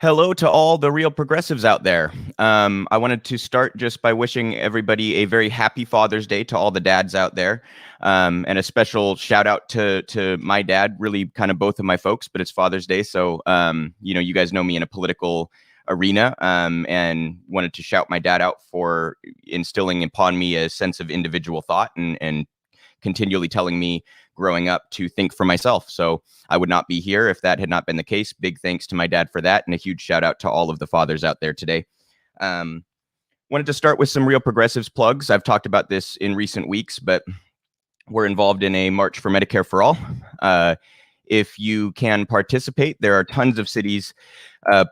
Hello to all the real progressives out there. I wanted to start just by wishing everybody a very happy Father's Day to all the dads out there. And a special shout out to my dad, really kind of both of my folks, but it's Father's Day. So, you guys know me in a political arena, and wanted to shout my dad out for instilling upon me a sense of individual thought and continually telling me growing up to think for myself. So I would not be here if that had not been the case. Big thanks to my dad for that, and a huge shout out to all of the fathers out there today. Wanted to start with some real progressives plugs. I've talked about this in recent weeks, but we're involved in a March for Medicare for All. If you can participate, there are tons of cities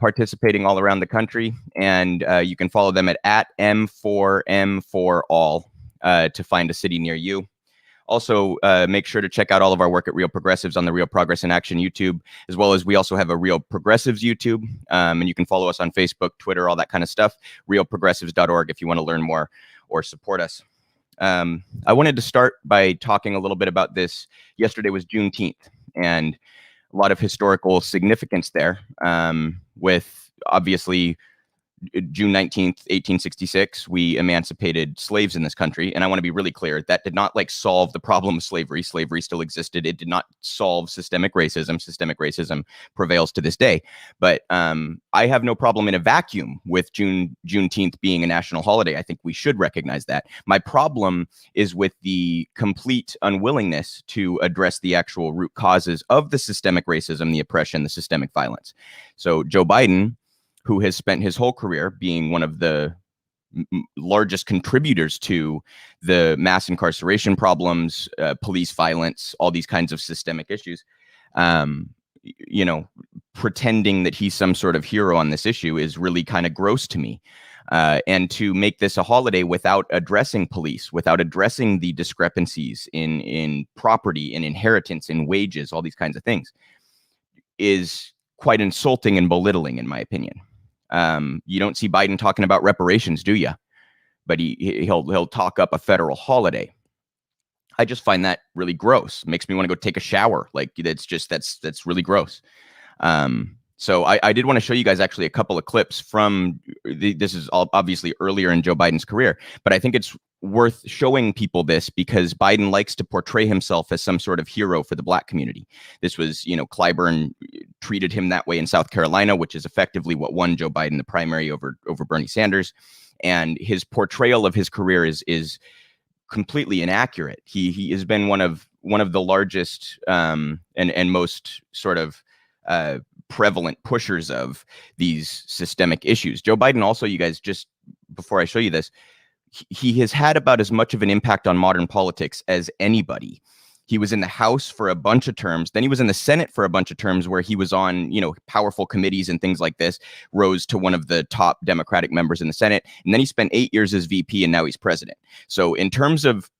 participating all around the country, and you can follow them at M4M4All to find a city near you. Also, make sure to check out all of our work at Real Progressives on the Real Progress in Action YouTube, as well as we also have a Real Progressives YouTube, and you can follow us on Facebook, Twitter, all that kind of stuff, realprogressives.org if you want to learn more or support us. I wanted to start by talking a little bit about this. Yesterday was Juneteenth, and a lot of historical significance there, with obviously June 19th, 1866, we emancipated slaves in this country. And I want to be really clear, that did not solve the problem of slavery. Slavery still existed. It did not solve systemic racism. Systemic racism prevails to this day. But I have no problem in a vacuum with Juneteenth being a national holiday. I think we should recognize that. My problem is with the complete unwillingness to address the actual root causes of the systemic racism, the oppression, the systemic violence. So Joe Biden, who has spent his whole career being one of the largest contributors to the mass incarceration problems, police violence, all these kinds of systemic issues, pretending that he's some sort of hero on this issue is really kind of gross to me. And to make this a holiday without addressing police, without addressing the discrepancies in property, in inheritance, in wages, all these kinds of things, is quite insulting and belittling, in my opinion. You don't see Biden talking about reparations, do you? But he'll talk up a federal holiday. I just find that really gross. Makes me want to go take a shower. That's really gross. So I did want to show you guys actually a couple of clips from this is all obviously earlier in Joe Biden's career, but I think it's worth showing people this because Biden likes to portray himself as some sort of hero for the Black community. This was, Clyburn treated him that way in South Carolina, which is effectively what won Joe Biden the primary over Bernie Sanders. And his portrayal of his career is completely inaccurate. He has been one of the largest and most sort of prevalent pushers of these systemic issues. Joe Biden also, you guys, just before I show you this, he has had about as much of an impact on modern politics as anybody. He was in the House for a bunch of terms. Then he was in the Senate for a bunch of terms where he was on, powerful committees and things like this, rose to one of the top Democratic members in the Senate. And then he spent 8 years as VP and now he's president. So in terms of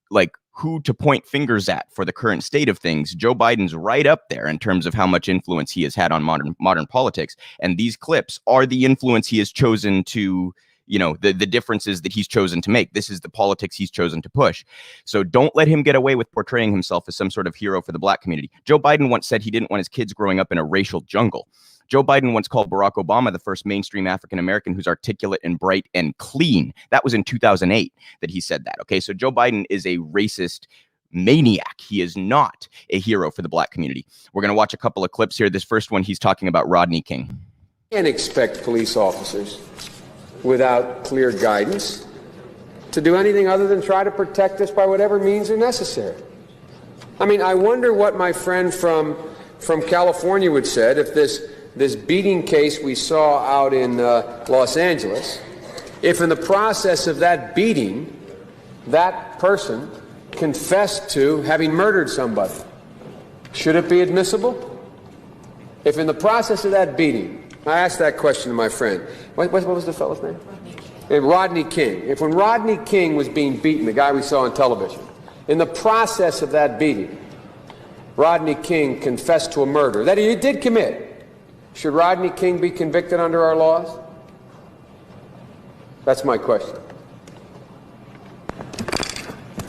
who to point fingers at for the current state of things, Joe Biden's right up there in terms of how much influence he has had on modern politics. And these clips are the influence he has chosen to, the differences that he's chosen to make. This is the politics he's chosen to push. So don't let him get away with portraying himself as some sort of hero for the Black community. Joe Biden once said he didn't want his kids growing up in a racial jungle. Joe Biden once called Barack Obama the first mainstream African-American who's articulate and bright and clean. That was in 2008 that he said that. Okay, so Joe Biden is a racist maniac. He is not a hero for the Black community. We're going to watch a couple of clips here. This first one, he's talking about Rodney King. You can't expect police officers without clear guidance to do anything other than try to protect us by whatever means are necessary. I mean, I wonder what my friend from California would said if this beating case we saw out in Los Angeles, if in the process of that beating, that person confessed to having murdered somebody. Should it be admissible? If in the process of that beating, I asked that question to my friend. What was the fellow's name? Rodney King. If when Rodney King was being beaten, the guy we saw on television, in the process of that beating, Rodney King confessed to a murder that he did commit, should Rodney King be convicted under our laws? That's my question.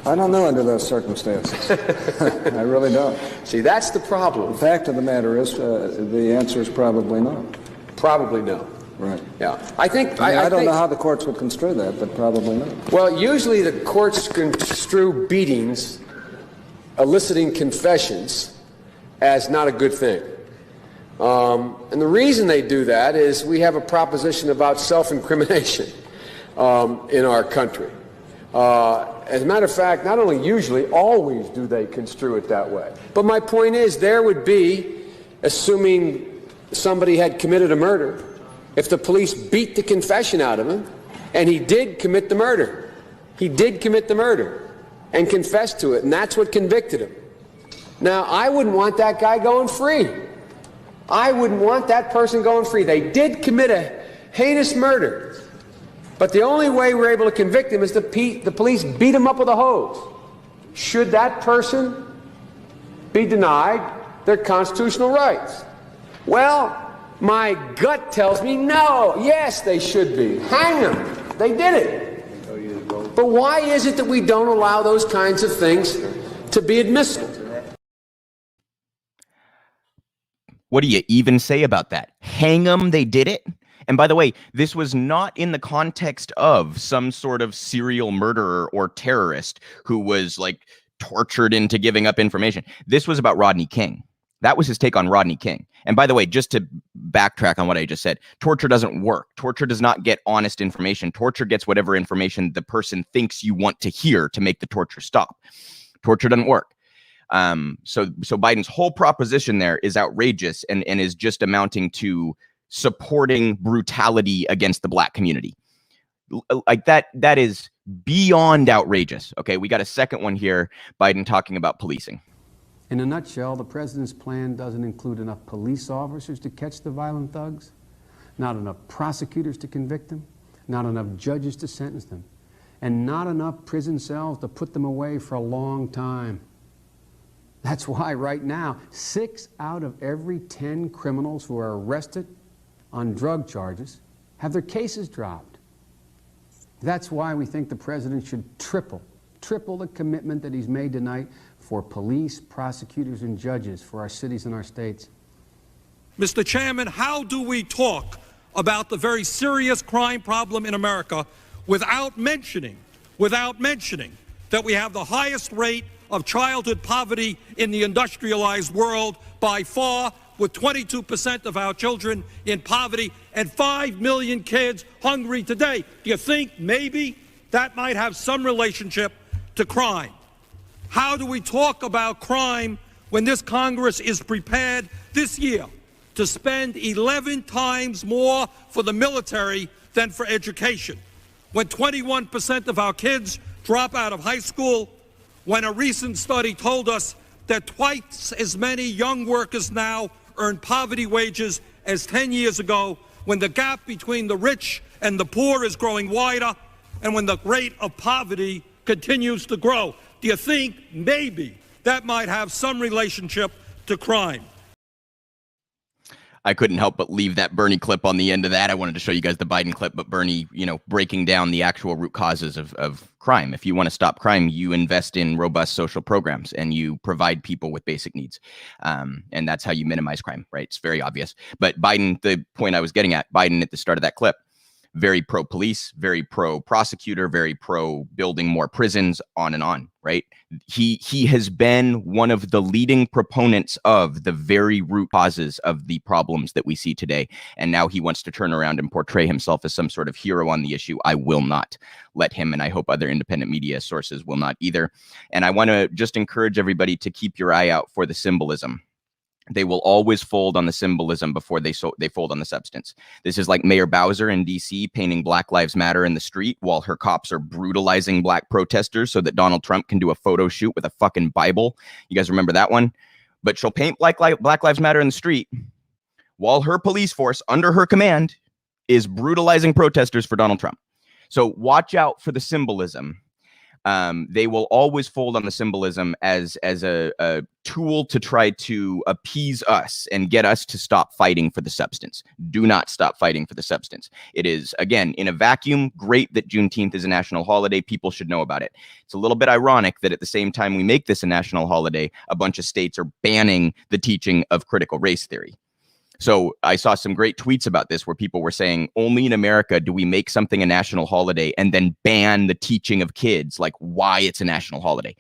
I don't know under those circumstances. I really don't. See, that's the problem. The fact of the matter is, the answer is probably not. Probably no. Right. Yeah. I think... I don't know how the courts would construe that, but probably not. Well, usually the courts construe beatings, eliciting confessions, as not a good thing. And the reason they do that is we have a proposition about self-incrimination in our country. As a matter of fact, not only usually, always do they construe it that way. But my point is, there would be, assuming somebody had committed a murder, if the police beat the confession out of him, and he did commit the murder. He did commit the murder and confessed to it, and that's what convicted him. Now, I wouldn't want that guy going free. I wouldn't want that person going free. They did commit a heinous murder, but the only way we're able to convict him is the police beat him up with a hose. Should that person be denied their constitutional rights? Well, my gut tells me no. Yes, they should be. Hang them. They did it. But why is it that we don't allow those kinds of things to be admissible? What do you even say about that? Hang them, they did it? And by the way, this was not in the context of some sort of serial murderer or terrorist who was like tortured into giving up information. This was about Rodney King. That was his take on Rodney King. And by the way, just to backtrack on what I just said, torture doesn't work. Torture does not get honest information. Torture gets whatever information the person thinks you want to hear to make the torture stop. Torture doesn't work. So Biden's whole proposition there is outrageous and is just amounting to supporting brutality against the black community. Like that is beyond outrageous. Okay, we got a second one here, Biden talking about policing. In a nutshell, the president's plan doesn't include enough police officers to catch the violent thugs, not enough prosecutors to convict them, not enough judges to sentence them, and not enough prison cells to put them away for a long time. That's why right now, 6 out of every 10 criminals who are arrested on drug charges have their cases dropped. That's why we think the president should triple the commitment that he's made tonight for police, prosecutors, and judges for our cities and our states. Mr. Chairman, how do we talk about the very serious crime problem in America without mentioning that we have the highest rate of childhood poverty in the industrialized world by far, with 22% of our children in poverty and 5 million kids hungry today? Do you think maybe that might have some relationship to crime? How do we talk about crime when this Congress is prepared this year to spend 11 times more for the military than for education? When 21% of our kids drop out of high school, when a recent study told us that twice as many young workers now earn poverty wages as 10 years ago, when the gap between the rich and the poor is growing wider, and when the rate of poverty continues to grow. Do you think maybe that might have some relationship to crime? I couldn't help but leave that Bernie clip on the end of that. I wanted to show you guys the Biden clip, but Bernie, breaking down the actual root causes of crime. If you want to stop crime, you invest in robust social programs and you provide people with basic needs. And that's how you minimize crime, right? It's very obvious. But Biden, the point I was getting at, Biden at the start of that clip, very pro-police, very pro-prosecutor, very pro-building more prisons, on and on, right? He has been one of the leading proponents of the very root causes of the problems that we see today. And now he wants to turn around and portray himself as some sort of hero on the issue. I will not let him, and I hope other independent media sources will not either. And I want to just encourage everybody to keep your eye out for the symbolism. They will always fold on the symbolism before they fold on the substance. This is like Mayor Bowser in DC painting Black Lives Matter in the street while her cops are brutalizing black protesters so that Donald Trump can do a photo shoot with a fucking Bible. You guys remember that one? But she'll paint Black Lives Matter in the street while her police force under her command is brutalizing protesters for Donald Trump. So watch out for the symbolism. They will always fold on the symbolism as a tool to try to appease us and get us to stop fighting for the substance. Do not stop fighting for the substance. It is, again, in a vacuum, great that Juneteenth is a national holiday. People should know about it. It's a little bit ironic that at the same time we make this a national holiday, a bunch of states are banning the teaching of critical race theory. So I saw some great tweets about this where people were saying, only in America do we make something a national holiday and then ban the teaching of kids, like why it's a national holiday.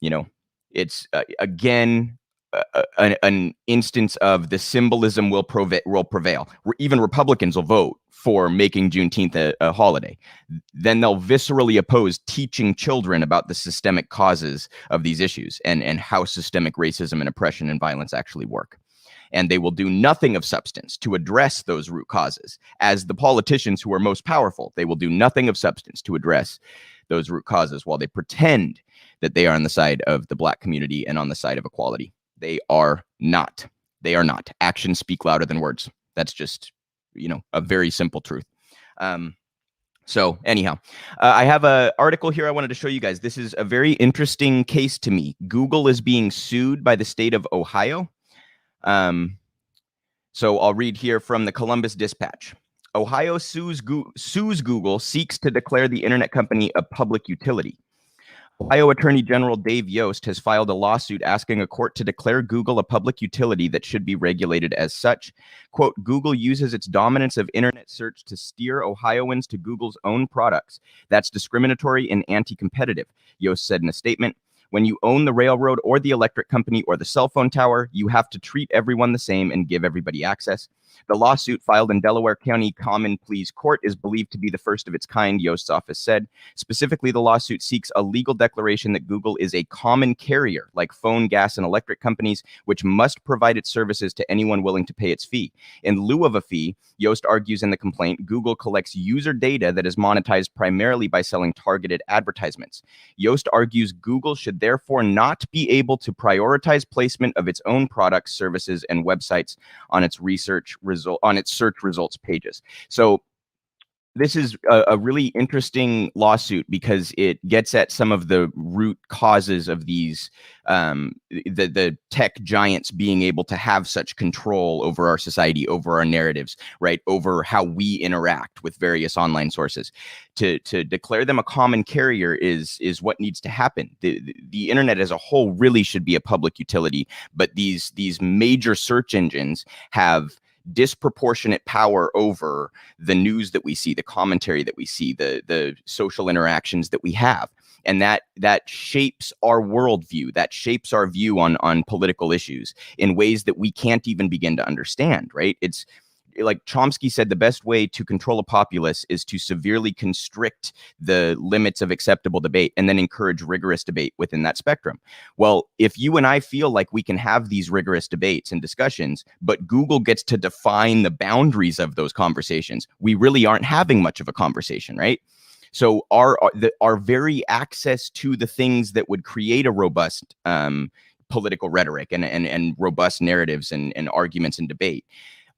You know, it's again, an instance of the symbolism will prevail. Even Republicans will vote for making Juneteenth a holiday. Then they'll viscerally oppose teaching children about the systemic causes of these issues and how systemic racism and oppression and violence actually work. And they will do nothing of substance to address those root causes. As the politicians who are most powerful, they will do nothing of substance to address those root causes while they pretend that they are on the side of the Black community and on the side of equality. They are not. They are not. Actions speak louder than words. That's just, a very simple truth. So anyhow, I have an article here I wanted to show you guys. This is a very interesting case to me. Google is being sued by the state of Ohio. So I'll read here from the Columbus Dispatch. Ohio sues Google, seeks to declare the internet company a public utility. Ohio Attorney General Dave Yost has filed a lawsuit asking a court to declare Google a public utility that should be regulated as such. Quote, Google uses its dominance of internet search to steer Ohioans to Google's own products. That's discriminatory and anti-competitive, Yost said in a statement. When you own the railroad or the electric company or the cell phone tower, you have to treat everyone the same and give everybody access. The lawsuit filed in Delaware County Common Pleas Court is believed to be the first of its kind, Yost's office said. Specifically, the lawsuit seeks a legal declaration that Google is a common carrier, like phone, gas, and electric companies, which must provide its services to anyone willing to pay its fee. In lieu of a fee, Yost argues in the complaint, Google collects user data that is monetized primarily by selling targeted advertisements. Yost argues Google should therefore not be able to prioritize placement of its own products, services, and websites on its search results pages. So this is a really interesting lawsuit because it gets at some of the root causes of these, the tech giants being able to have such control over our society, over our narratives, right? Over how we interact with various online sources. To declare them a common carrier is what needs to happen. The internet as a whole really should be a public utility, but these major search engines have disproportionate power over the news that we see, the commentary that we see, the social interactions that we have. And that shapes our worldview, that shapes our view on political issues in ways that we can't even begin to understand, right? It's like Chomsky said, the best way to control a populace is to severely constrict the limits of acceptable debate and then encourage rigorous debate within that spectrum. Well, if you and I feel like we can have these rigorous debates and discussions, but Google gets to define the boundaries of those conversations, we really aren't having much of a conversation, right? So our very access to the things that would create a robust political rhetoric and robust narratives and arguments and debate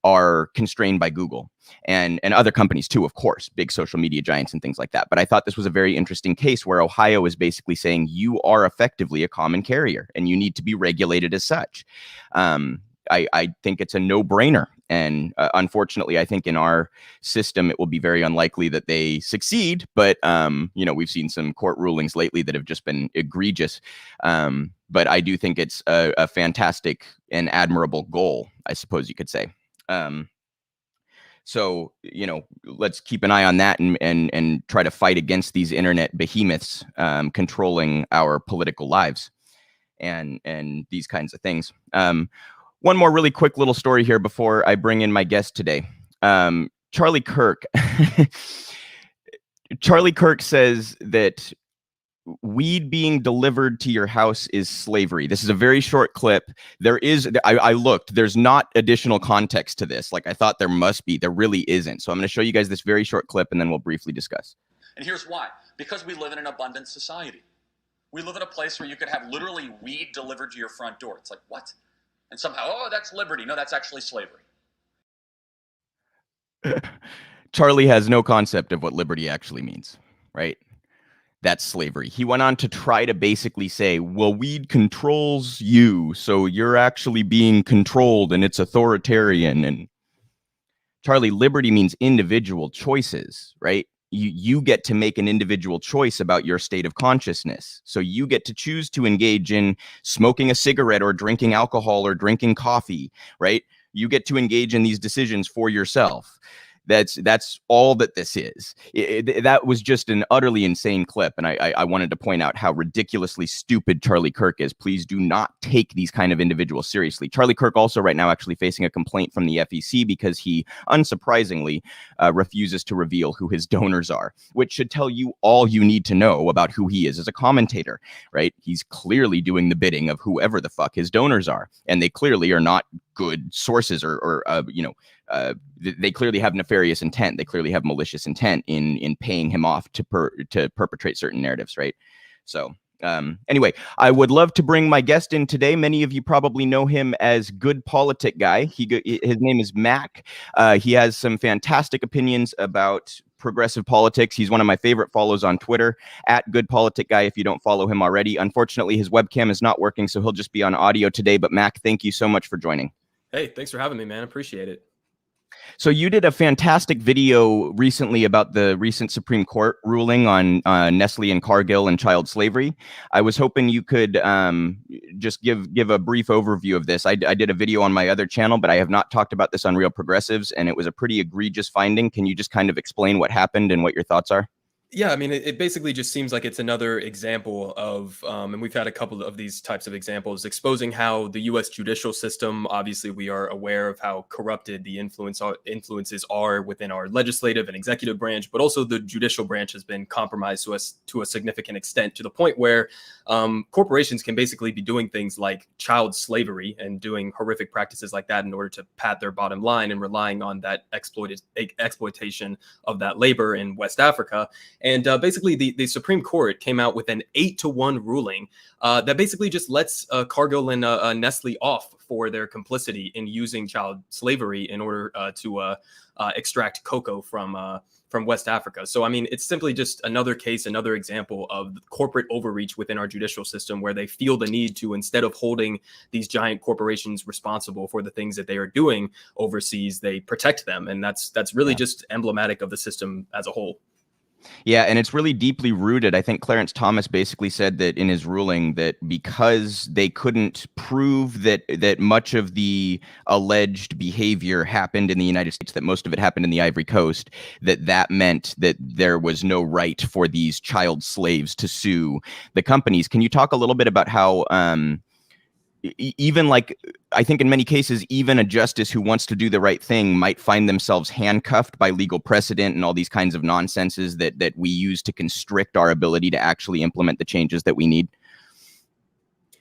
are constrained by Google and other companies too, of course, big social media giants and things like that. But I thought this was a very interesting case where Ohio is basically saying you are effectively a common carrier and you need to be regulated as such. I think it's a no-brainer. And unfortunately, I think in our system, it will be very unlikely that they succeed. But, we've seen some court rulings lately that have just been egregious. But I do think it's a fantastic and admirable goal, I suppose you could say. So, let's keep an eye on that and try to fight against these internet behemoths controlling our political lives and these kinds of things. One more really quick little story here before I bring in my guest today. Charlie Kirk. Charlie Kirk says that weed being delivered to your house is slavery. This is a very short clip. I looked, there's not additional context to this. Like I thought there must be, there really isn't. So I'm going to show you guys this very short clip and then we'll briefly discuss. And here's why. Because we live in an abundant society. We live in a place where you could have literally weed delivered to your front door. It's like, what? And somehow, oh, that's liberty. No, that's actually slavery. Charlie has no concept of what liberty actually means, right? That's slavery. He went on to try to basically say, well, weed controls you, so you're actually being controlled and it's authoritarian. And Charlie, liberty means individual choices, right? You get to make an individual choice about your state of consciousness. So you get to choose to engage in smoking a cigarette or drinking alcohol or drinking coffee, right? You get to engage in these decisions for yourself. That's all that this is. That was just an utterly insane clip. And I wanted to point out how ridiculously stupid Charlie Kirk is. Please do not take these kind of individuals seriously. Charlie Kirk also right now actually facing a complaint from the FEC because he, unsurprisingly, refuses to reveal who his donors are, which should tell you all you need to know about who he is as a commentator, right? He's clearly doing the bidding of whoever the fuck his donors are. And they clearly are not good sources or they clearly have nefarious intent. They clearly have malicious intent in paying him off to perpetrate certain narratives, right? So anyway, I would love to bring my guest in today. Many of you probably know him as Good Politic Guy. His name is Mac. He has some fantastic opinions about progressive politics. He's one of my favorite follows on Twitter, at Good Politic Guy, if you don't follow him already. Unfortunately, his webcam is not working, so he'll just be on audio today. But Mac, thank you so much for joining. Hey, thanks for having me, man. Appreciate it. So you did a fantastic video recently about the recent Supreme Court ruling on Nestle and Cargill and child slavery. I was hoping you could just give a brief overview of this. I did a video on my other channel, but I have not talked about this on Real Progressives, and it was a pretty egregious finding. Can you just kind of explain what happened and what your thoughts are? Yeah, I mean, it basically just seems like it's another example of, and we've had a couple of these types of examples, exposing how the U.S. judicial system, obviously we are aware of how corrupted the influences are within our legislative and executive branch, but also the judicial branch has been compromised to a significant extent, to the point where corporations can basically be doing things like child slavery and doing horrific practices like that in order to pad their bottom line and relying on that exploitation of that labor in West Africa. And basically, the Supreme Court came out with an 8-1 ruling that basically just lets Cargill and Nestle off for their complicity in using child slavery in order to extract cocoa from West Africa. So, I mean, it's simply just another case, another example of corporate overreach within our judicial system, where they feel the need to, instead of holding these giant corporations responsible for the things that they are doing overseas, they protect them. And that's really just emblematic of the system as a whole. Yeah, and it's really deeply rooted. I think Clarence Thomas basically said that in his ruling that because they couldn't prove that much of the alleged behavior happened in the United States, that most of it happened in the Ivory Coast, that meant that there was no right for these child slaves to sue the companies. Can you talk a little bit about how even, like, I think in many cases, even a justice who wants to do the right thing might find themselves handcuffed by legal precedent and all these kinds of nonsenses that we use to constrict our ability to actually implement the changes that we need?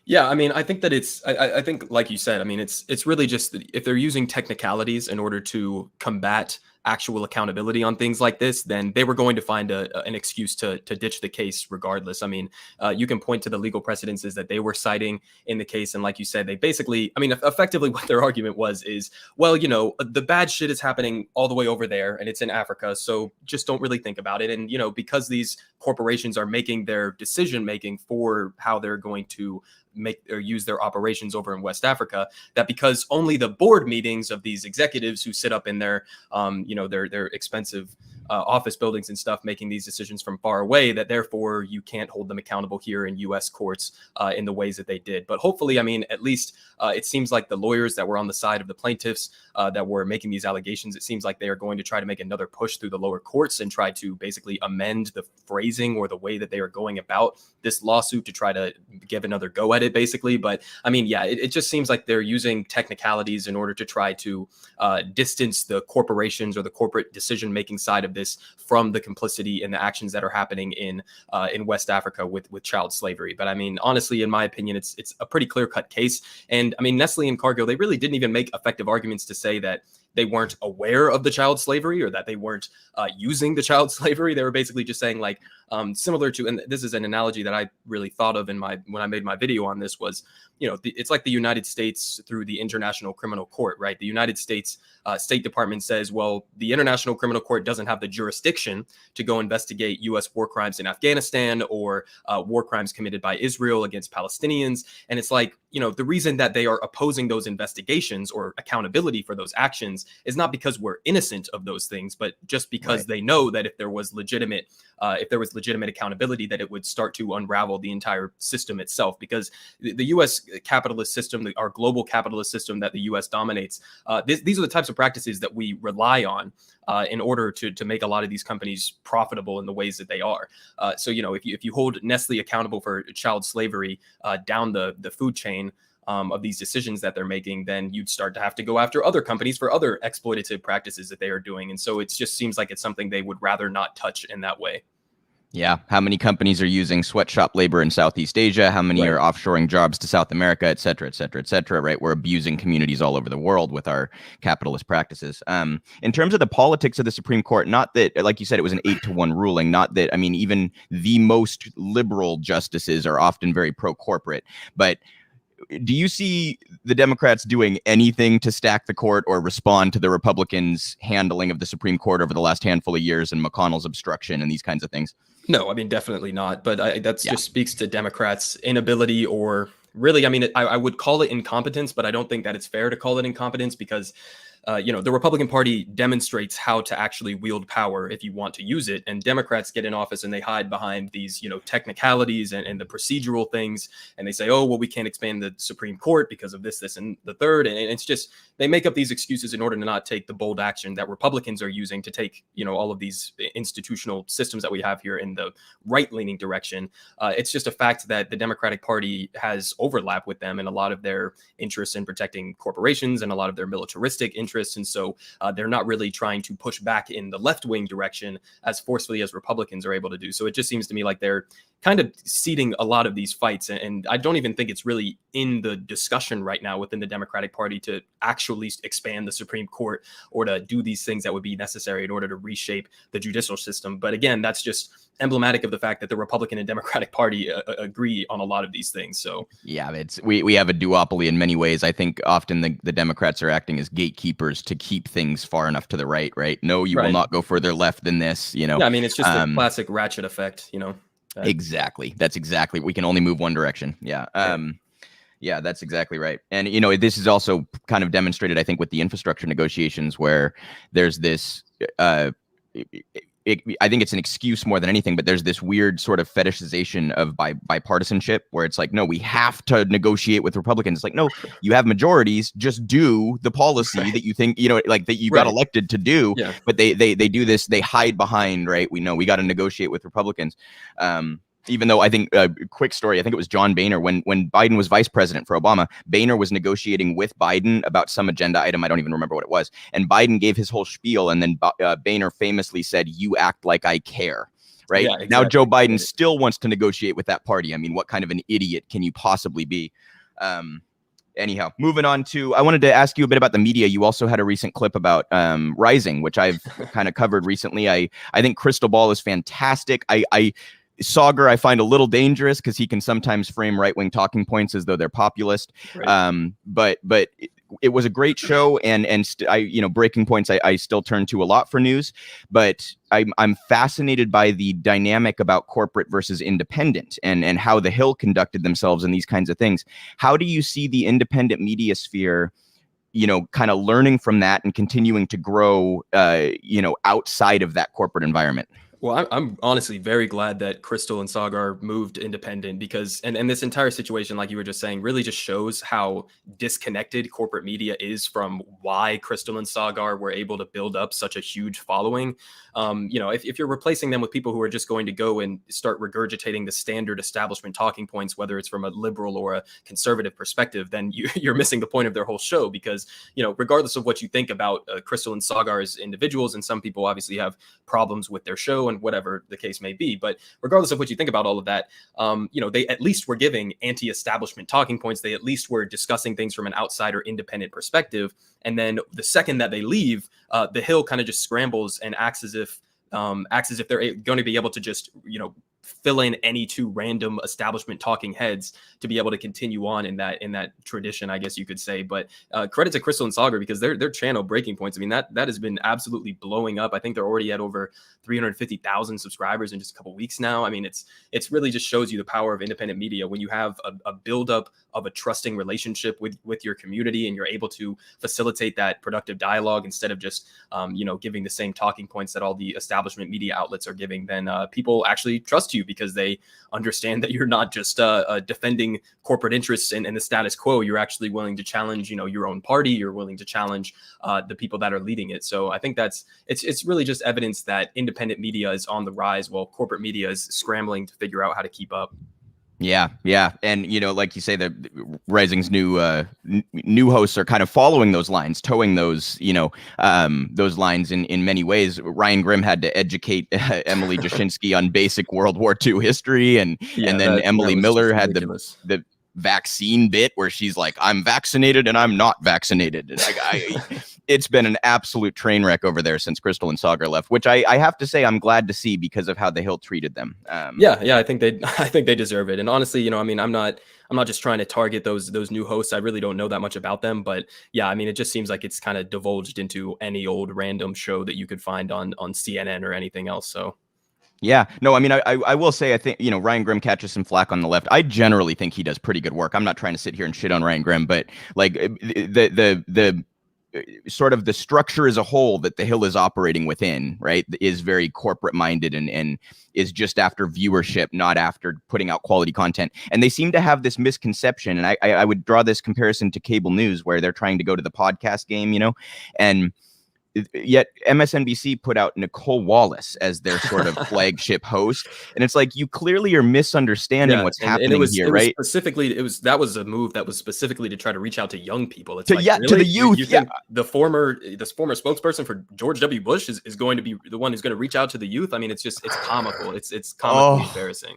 Yeah, I mean, I think that I think, like you said, I mean, it's really just if they're using technicalities in order to combat actual accountability on things like this, then they were going to find an excuse to ditch the case regardless. I mean, you can point to the legal precedences that they were citing in the case. And like you said, they basically, I mean, effectively what their argument is, well, you know, the bad shit is happening all the way over there and it's in Africa. So just don't really think about it. And, you know, because these corporations are making their decision making for how they're going to make or use their operations over in West Africa, that because only the board meetings of these executives who sit up in their, their expensive office buildings and stuff, making these decisions from far away, that therefore you can't hold them accountable here in U.S. courts in the ways that they did. But hopefully, I mean, at least it seems like the lawyers that were on the side of the plaintiffs that were making these allegations, it seems like they are going to try to make another push through the lower courts and try to basically amend the phrasing or the way that they are going about this lawsuit to try to give another go at it, basically. But I mean, yeah, it just seems like they're using technicalities in order to try to distance the corporations or the corporate decision-making side of this from the complicity in the actions that are happening in West Africa with child slavery. But I mean, honestly, in my opinion, it's a pretty clear-cut case. And I mean, Nestle and Cargill, they really didn't even make effective arguments to say that they weren't aware of the child slavery or that they weren't using the child slavery. They were basically just saying, like, similar to, and this is an analogy that I really thought of when I made my video on this, was, you know, it's like the United States through the International Criminal Court, right? The United States State Department says, well, the International Criminal Court doesn't have the jurisdiction to go investigate U.S. war crimes in Afghanistan or war crimes committed by Israel against Palestinians. And it's like, you know, the reason that they are opposing those investigations or accountability for those actions is not because we're innocent of those things, but just because they know that if there was legitimate legitimate accountability, that it would start to unravel the entire system itself. Because the U.S. capitalist system, our global capitalist system that the U.S. dominates, these are the types of practices that we rely on in order to make a lot of these companies profitable in the ways that they are. So, if you hold Nestle accountable for child slavery down the food chain of these decisions that they're making, then you'd start to have to go after other companies for other exploitative practices that they are doing. And so it just seems like it's something they would rather not touch in that way. Yeah. How many companies are using sweatshop labor in Southeast Asia? How many are offshoring jobs to South America, et cetera, et cetera, et cetera, right? We're abusing communities all over the world with our capitalist practices. In terms of the politics of the Supreme Court, not that, like you said, it was an 8-1 ruling, not that, I mean, even the most liberal justices are often very pro-corporate, but do you see the Democrats doing anything to stack the court or respond to the Republicans' handling of the Supreme Court over the last handful of years and McConnell's obstruction and these kinds of things? No, I mean, definitely not. But that just speaks to Democrats' inability, or really, I mean, I would call it incompetence, but I don't think that it's fair to call it incompetence because the Republican Party demonstrates how to actually wield power if you want to use it. And Democrats get in office and they hide behind these, technicalities and the procedural things. And they say, oh, well, we can't expand the Supreme Court because of this, and the third. And it's just, they make up these excuses in order to not take the bold action that Republicans are using to take, all of these institutional systems that we have here in the right-leaning direction. It's just a fact that the Democratic Party has overlap with them in a lot of their interests in protecting corporations and a lot of their militaristic interests. And so they're not really trying to push back in the left-wing direction as forcefully as Republicans are able to do. So it just seems to me like they're kind of ceding a lot of these fights. And I don't even think it's really in the discussion right now within the Democratic Party to actually expand the Supreme Court or to do these things that would be necessary in order to reshape the judicial system. But again, that's just emblematic of the fact that the Republican and Democratic Party agree on a lot of these things. So yeah, we have a duopoly in many ways. I think often the Democrats are acting as gatekeepers to keep things far enough to the right. No, you will not go further left than this. Yeah, I mean, it's just a classic ratchet effect. Exactly. That's exactly. We can only move one direction. Yeah. Yeah, that's exactly right. And, this is also kind of demonstrated, I think, with the infrastructure negotiations where there's this, I think it's an excuse more than anything, but there's this weird sort of fetishization of bipartisanship where it's like, no, we have to negotiate with Republicans. It's like, no, you have majorities, just do the policy that you think, that you got elected to do. Yeah. But they do this, they hide behind, right? We know we got to negotiate with Republicans. Even though I think, quick story, I think it was John Boehner, when Biden was vice president for Obama, Boehner was negotiating with Biden about some agenda item. I don't even remember what it was. And Biden gave his whole spiel. And then Boehner famously said, "You act like I care." Right. Yeah, exactly. Now, Joe Biden still wants to negotiate with that party. I mean, what kind of an idiot can you possibly be? Anyhow, moving on to, I wanted to ask you a bit about the media. You also had a recent clip about Rising, which I've kind of covered recently. I think Crystal Ball is fantastic. Sauger, I find a little dangerous because he can sometimes frame right-wing talking points as though they're populist. Right. But it was a great show, and breaking points I still turn to a lot for news. But I'm fascinated by the dynamic about corporate versus independent, and how the Hill conducted themselves in these kinds of things. How do you see the independent media sphere, kind of learning from that and continuing to grow, outside of that corporate environment? Well, I'm honestly very glad that Crystal and Sagar moved independent because, and this entire situation, like you were just saying, really just shows how disconnected corporate media is from why Crystal and Sagar were able to build up such a huge following. If you're replacing them with people who are just going to go and start regurgitating the standard establishment talking points, whether it's from a liberal or a conservative perspective, then you're missing the point of their whole show because, regardless of what you think about Crystal and Sagar as individuals, and some people obviously have problems with their show and whatever the case may be. But regardless of what you think about all of that, they at least were giving anti-establishment talking points. They at least were discussing things from an outsider independent perspective. And then the second that they leave, the Hill kind of just scrambles and acts as if they're going to be able to just, fill in any two random establishment talking heads to be able to continue on in that tradition, I guess you could say. But credit to Crystal and Sagar, because their channel Breaking Points, I mean, that has been absolutely blowing up. I think they're already at over 350,000 subscribers in just a couple weeks now. I mean, it's really just shows you the power of independent media when you have a buildup of a trusting relationship with your community, and you're able to facilitate that productive dialogue instead of just giving the same talking points that all the establishment media outlets are giving. Then people actually trust you because they understand that you're not just defending corporate interests and the status quo. You're actually willing to challenge, your own party. You're willing to challenge the people that are leading it. So I think it's really just evidence that independent media is on the rise while corporate media is scrambling to figure out how to keep up. Yeah. And, like you say, the Rising's new hosts are kind of following those lines, towing those, those lines in many ways. Ryan Grimm had to educate Emily Jashinsky on basic World War II history. And then Emily Miller had the vaccine bit where she's like, I'm vaccinated and I'm not vaccinated. And it's been an absolute train wreck over there since Crystal and Sagar left, which I have to say I'm glad to see because of how the Hill treated them. I think they deserve it. And honestly, I'm not just trying to target those new hosts. I really don't know that much about them, but yeah, I mean, it just seems like it's kind of divulged into any old random show that you could find on CNN or anything else. So. Yeah, no, I mean, I will say, I think, Ryan Grimm catches some flack on the left. I generally think he does pretty good work. I'm not trying to sit here and shit on Ryan Grimm, but like the sort of the structure as a whole that the Hill is operating within, right, is very corporate minded and is just after viewership, not after putting out quality content. And they seem to have this misconception. And I would draw this comparison to cable news where they're trying to go to the podcast game, and yet MSNBC put out Nicole Wallace as their sort of flagship host, and it's like you clearly are misunderstanding what's happening here, right? That was a move that was specifically to try to reach out to young people. It's to the youth. You think the former spokesperson for George W. Bush is going to be the one who's going to reach out to the youth? I mean, it's comical. It's comically embarrassing.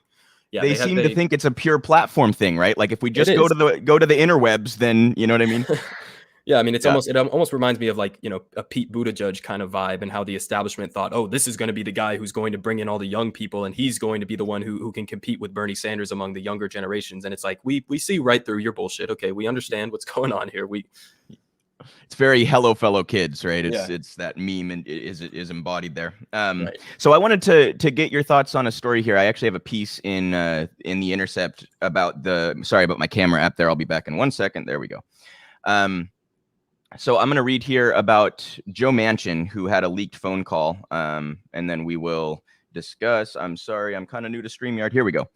Yeah, they seem to think it's a pure platform thing, right? Like if we just go to the interwebs, then you know what I mean. Yeah, I mean, it almost reminds me of like, a Pete Buttigieg kind of vibe, and how the establishment thought, oh, this is going to be the guy who's going to bring in all the young people, and he's going to be the one who can compete with Bernie Sanders among the younger generations. And it's like, we see right through your bullshit. Okay, we understand what's going on here. It's very hello, fellow kids, right? It's that meme and is embodied there. Right. So I wanted to get your thoughts on a story here. I actually have a piece in The Intercept about about my camera app there. I'll be back in 1 second. There we go. So I'm going to read here about Joe Manchin, who had a leaked phone call, and then we will discuss. I'm sorry, I'm kind of new to StreamYard. Here we go.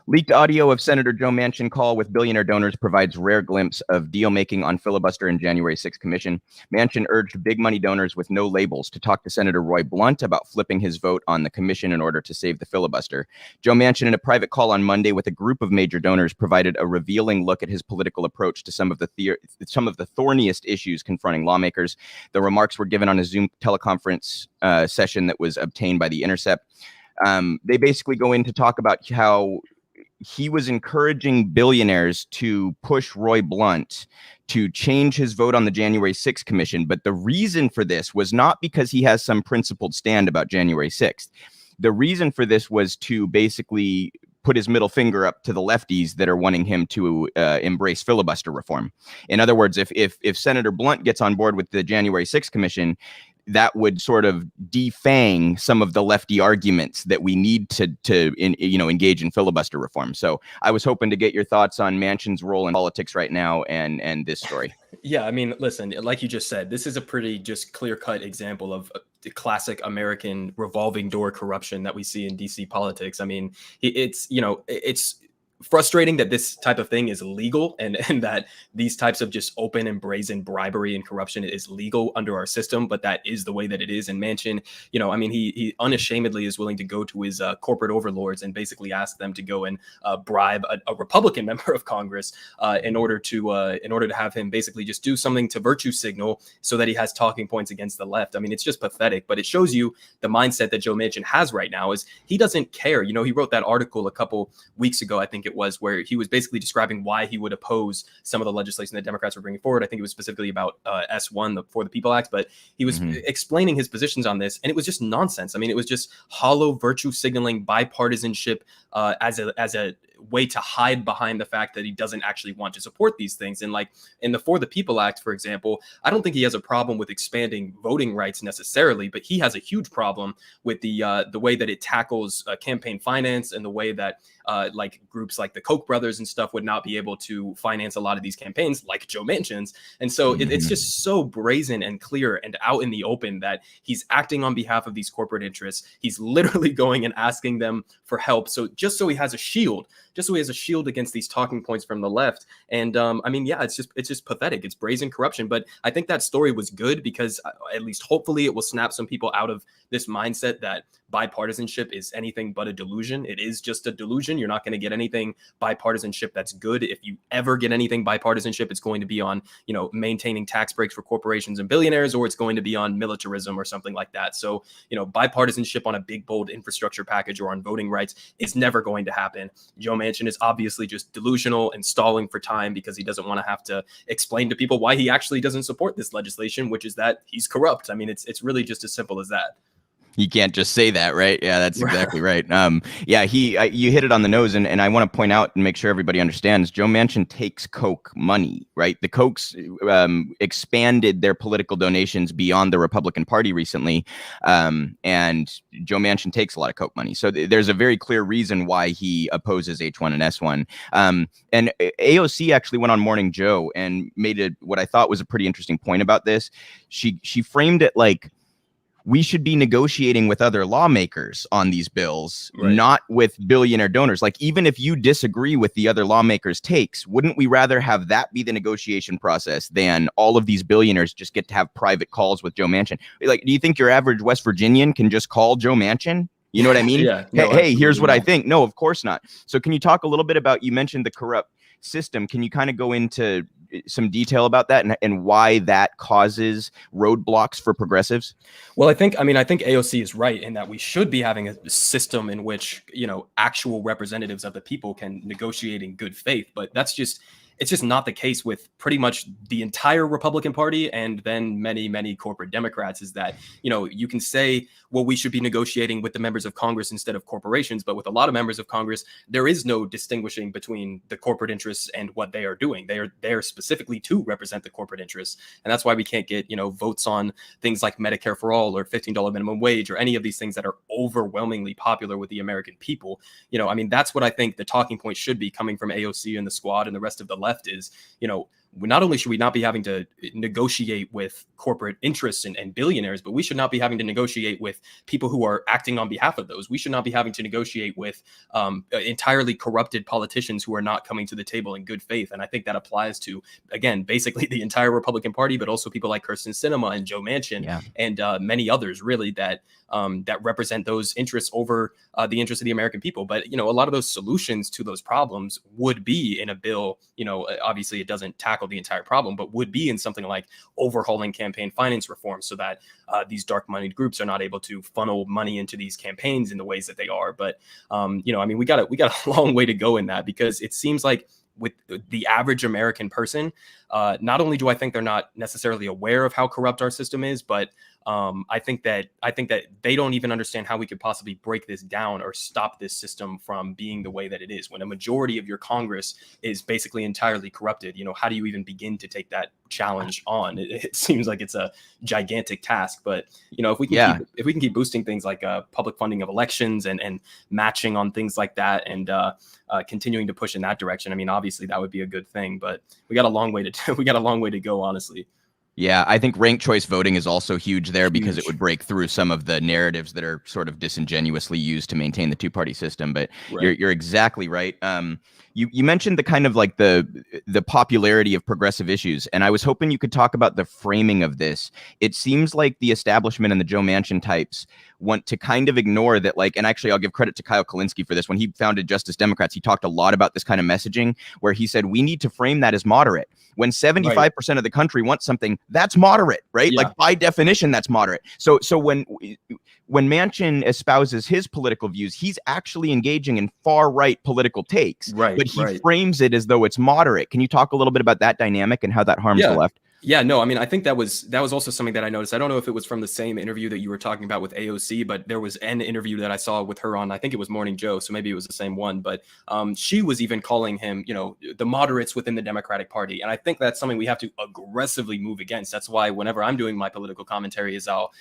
Leaked audio of Senator Joe Manchin call with billionaire donors provides rare glimpse of deal-making on filibuster and January 6th commission. Manchin urged big money donors with no labels to talk to Senator Roy Blunt about flipping his vote on the commission in order to save the filibuster. Joe Manchin, in a private call on Monday with a group of major donors, provided a revealing look at his political approach to some of the thorniest issues confronting lawmakers. The remarks were given on a Zoom teleconference session that was obtained by The Intercept. They basically go in to talk about how he was encouraging billionaires to push Roy Blunt to change his vote on the January 6th commission. But the reason for this was not because he has some principled stand about January 6th. The reason for this was to basically put his middle finger up to the lefties that are wanting him to embrace filibuster reform. In other words, if Senator Blunt gets on board with the January 6th commission, that would sort of defang some of the lefty arguments that we need to engage in filibuster reform. So I was hoping to get your thoughts on Manchin's role in politics right now and this story. Yeah, I mean, listen, like you just said, this is a pretty just clear-cut example of the classic American revolving door corruption that we see in DC politics. I mean, it's frustrating that this type of thing is legal and that these types of just open and brazen bribery and corruption is legal under our system, but that is the way that it is. And Manchin, I mean, he unashamedly is willing to go to his corporate overlords and basically ask them to go and bribe a Republican member of Congress in order to have him basically just do something to virtue signal so that he has talking points against the left. I mean, it's just pathetic, but it shows you the mindset that Joe Manchin has right now is he doesn't care. He wrote that article a couple weeks ago, I think it was, where he was basically describing why he would oppose some of the legislation that Democrats were bringing forward. I think it was specifically about S1, the For the People Act, but he was explaining his positions on this, and it was just nonsense. I mean, it was just hollow virtue signaling bipartisanship as a way to hide behind the fact that he doesn't actually want to support these things. And like in the For the People Act, for example, I don't think he has a problem with expanding voting rights necessarily, but he has a huge problem with the way that it tackles campaign finance, and the way that like groups like the Koch brothers and stuff would not be able to finance a lot of these campaigns, like Joe Manchin's. And so it's just so brazen and clear and out in the open that he's acting on behalf of these corporate interests. He's literally going and asking them for help. So just so he has a shield, against these talking points from the left. And I mean, yeah, it's just pathetic. It's brazen corruption. But I think that story was good because at least hopefully it will snap some people out of this mindset that bipartisanship is anything but a delusion. It is just a delusion. You're not going to get anything bipartisanship that's good. If you ever get anything bipartisanship, it's going to be on, maintaining tax breaks for corporations and billionaires, or it's going to be on militarism or something like that. So, bipartisanship on a big, bold infrastructure package or on voting rights is never going to happen. Joe Manchin is obviously just delusional and stalling for time because he doesn't want to have to explain to people why he actually doesn't support this legislation, which is that he's corrupt. I mean, it's really just as simple as that. You can't just say that, right? Yeah, that's exactly right. You hit it on the nose, and I want to point out and make sure everybody understands, Joe Manchin takes Koch money, right? The Kochs expanded their political donations beyond the Republican Party recently, and Joe Manchin takes a lot of Koch money. So there's a very clear reason why he opposes H1 and S1. And AOC actually went on Morning Joe and made what I thought was a pretty interesting point about this. She framed it like, we should be negotiating with other lawmakers on these bills, right, not with billionaire donors. Like, even if you disagree with the other lawmakers' takes, wouldn't we rather have that be the negotiation process than all of these billionaires just get to have private calls with Joe Manchin? Like, do you think your average West Virginian can just call Joe Manchin? You know what I mean? Yeah, no, hey, here's what I think. No, of course not. So can you talk a little bit about, you mentioned the corrupt system. Can you kind of go into some detail about that and why that causes roadblocks for progressives? Well, I think AOC is right in that we should be having a system in which, actual representatives of the people can negotiate in good faith. But it's just not the case with pretty much the entire Republican Party, and then many, many corporate Democrats. Is that, you can say, well, we should be negotiating with the members of Congress instead of corporations. But with a lot of members of Congress, there is no distinguishing between the corporate interests and what they are doing. They are there specifically to represent the corporate interests. And that's why we can't get, votes on things like Medicare for all or $15 minimum wage or any of these things that are overwhelmingly popular with the American people. That's what I think the talking point should be coming from AOC and the squad and the rest of the left is, not only should we not be having to negotiate with corporate interests and billionaires, but we should not be having to negotiate with people who are acting on behalf of those. We should not be having to negotiate with entirely corrupted politicians who are not coming to the table in good faith. And I think that applies to, again, basically the entire Republican Party, but also people like Kirsten Sinema and Joe Manchin and many others, really, that represent those interests over the interests of the American people. But, a lot of those solutions to those problems would be in a bill. Obviously it doesn't tackle the entire problem, but would be in something like overhauling campaign finance reform so that these dark moneyed groups are not able to funnel money into these campaigns in the ways that they are. But, we got a long way to go in that, because it seems like with the average American person, not only do I think they're not necessarily aware of how corrupt our system is, but I think that they don't even understand how we could possibly break this down or stop this system from being the way that it is. When a majority of your Congress is basically entirely corrupted, how do you even begin to take that challenge on? It seems like it's a gigantic task. But if we can keep boosting things like public funding of elections and matching on things like that, and continuing to push in that direction, obviously that would be a good thing. But we got a long way to go, honestly. Yeah, I think ranked choice voting is also huge there, because it would break through some of the narratives that are sort of disingenuously used to maintain the two-party system. But right, you're exactly right. You mentioned the kind of like the popularity of progressive issues, and I was hoping you could talk about the framing of this. It seems like the establishment and the Joe Manchin types want to kind of ignore that, like, and actually I'll give credit to Kyle Kalinske for this. When he founded Justice Democrats, he talked a lot about this kind of messaging where he said we need to frame that as moderate. When 75% of the country wants something, that's moderate, right? Yeah. Like by definition, that's moderate. So when Manchin espouses his political views, he's actually engaging in far right political takes, but he frames it as though it's moderate. Can you talk a little bit about that dynamic and how that harms the left? Yeah, no, I mean, I think that was also something that I noticed. I don't know if it was from the same interview that you were talking about with AOC, but there was an interview that I saw with her on, I think it was Morning Joe, so maybe it was the same one, but she was even calling him, you know, the moderates within the Democratic Party. And I think that's something we have to aggressively move against. That's why whenever I'm doing my political commentary is I'll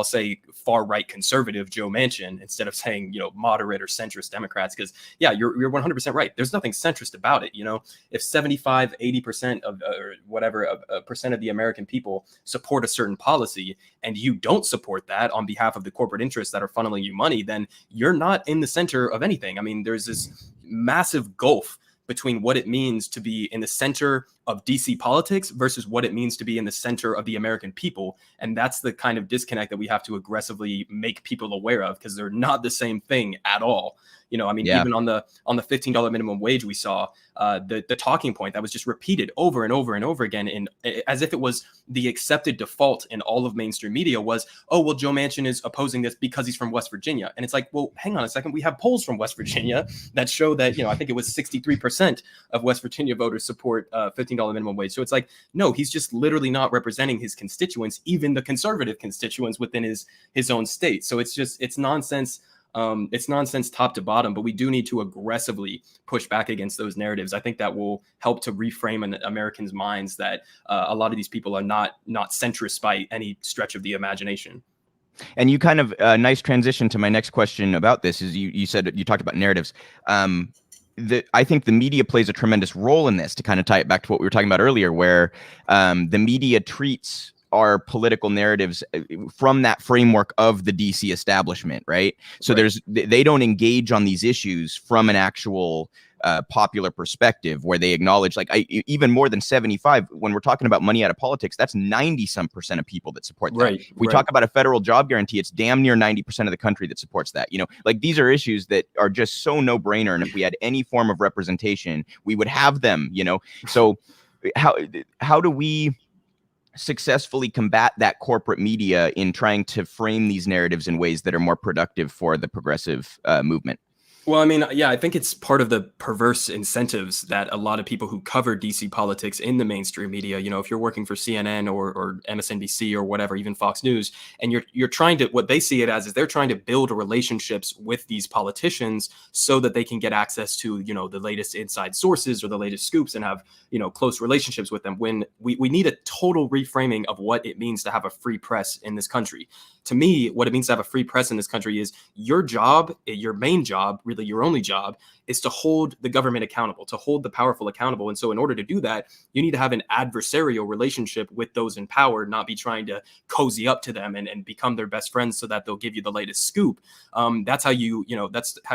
say far right conservative Joe Manchin instead of saying, you know, moderate or centrist Democrats. Because yeah, you're 100% right. There's nothing centrist about it. You know, if 75, 80% of or whatever percent of the American people support a certain policy and you don't support that on behalf of the corporate interests that are funneling you money, then you're not in the center of anything. I mean, there's this massive gulf between what it means to be in the center of DC politics versus what it means to be in the center of the American people. And that's the kind of disconnect that we have to aggressively make people aware of, because they're not the same thing at all. You know, I mean, even on the $15 minimum wage, we saw the talking point that was just repeated over and over and over again, in as if it was the accepted default in all of mainstream media was, oh, well, Joe Manchin is opposing this because he's from West Virginia. And it's like, well, hang on a second. We have polls from West Virginia that show that, you know, I think it was 63% of West Virginia voters support $15 minimum wage. So it's like, no, he's just literally not representing his constituents, even the conservative constituents within his own state. So it's nonsense. It's nonsense top to bottom, but we do need to aggressively push back against those narratives. I think that will help to reframe in Americans' minds that a lot of these people are not centrist by any stretch of the imagination. And you kind of nice transition to my next question about this is you said you talked about narratives. I think the media plays a tremendous role in this, to kind of tie it back to what we were talking about earlier, where the media treats our political narratives from that framework of the DC establishment, right? So they don't engage on these issues from an actual popular perspective where they acknowledge, like, even more than 75, when we're talking about money out of politics, that's 90% of people that support that. We talk about a federal job guarantee, it's damn near 90% of the country that supports that. You know, like, these are issues that are just so no brainer. And if we had any form of representation, we would have them, you know? So how do we successfully combat that corporate media in trying to frame these narratives in ways that are more productive for the progressive movement? Well, I mean, yeah, I think it's part of the perverse incentives that a lot of people who cover DC politics in the mainstream media, you know, if you're working for CNN or MSNBC or whatever, even Fox News, and you're trying to, what they see it as is they're trying to build relationships with these politicians so that they can get access to, you know, the latest inside sources or the latest scoops and have, you know, close relationships with them, when we need a total reframing of what it means to have a free press in this country. To me, what it means to have a free press in this country is your job, your main job, really your only job, is to hold the government accountable, to hold the powerful accountable. And so in order to do that, you need to have an adversarial relationship with those in power, not be trying to cozy up to them and become their best friends so that they'll give you the latest scoop. That's how you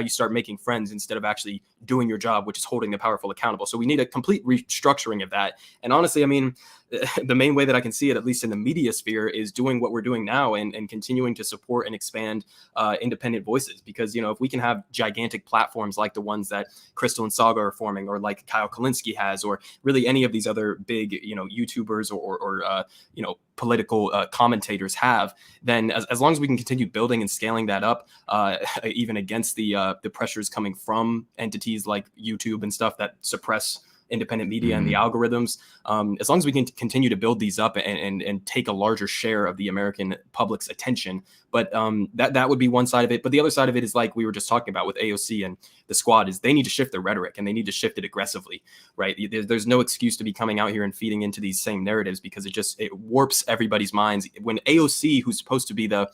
start making friends instead of actually doing your job, which is holding the powerful accountable. So we need a complete restructuring of that. And honestly, I mean, the main way that I can see it, at least in the media sphere, is doing what we're doing now and continuing to support and expand independent voices. Because, you know, if we can have gigantic platforms like the ones that Crystal and Saga are forming, or like Kyle Kalinske has, or really any of these other big, you know, YouTubers or you know, political commentators have, then as long as we can continue building and scaling that up, even against the pressures coming from entities like YouTube and stuff that suppress independent media and the algorithms, as long as we can continue to build these up and take a larger share of the American public's attention. But that would be one side of it. But the other side of it is, like we were just talking about with AOC and the squad, is they need to shift their rhetoric, and they need to shift it aggressively, right? There's no excuse to be coming out here and feeding into these same narratives, because it warps everybody's minds. When AOC, who's supposed to be the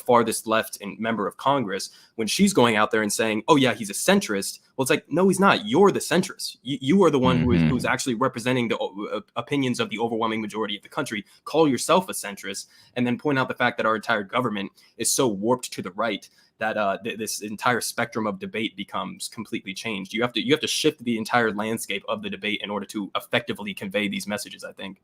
farthest left and member of Congress, when she's going out there and saying, oh yeah, he's a centrist, well, it's like, no, he's not. You're the centrist. You are the one who's actually representing the opinions of the overwhelming majority of the country. Call yourself a centrist, and then point out the fact that our entire government is so warped to the right that this entire spectrum of debate becomes completely changed. You have to shift the entire landscape of the debate in order to effectively convey these messages, I think.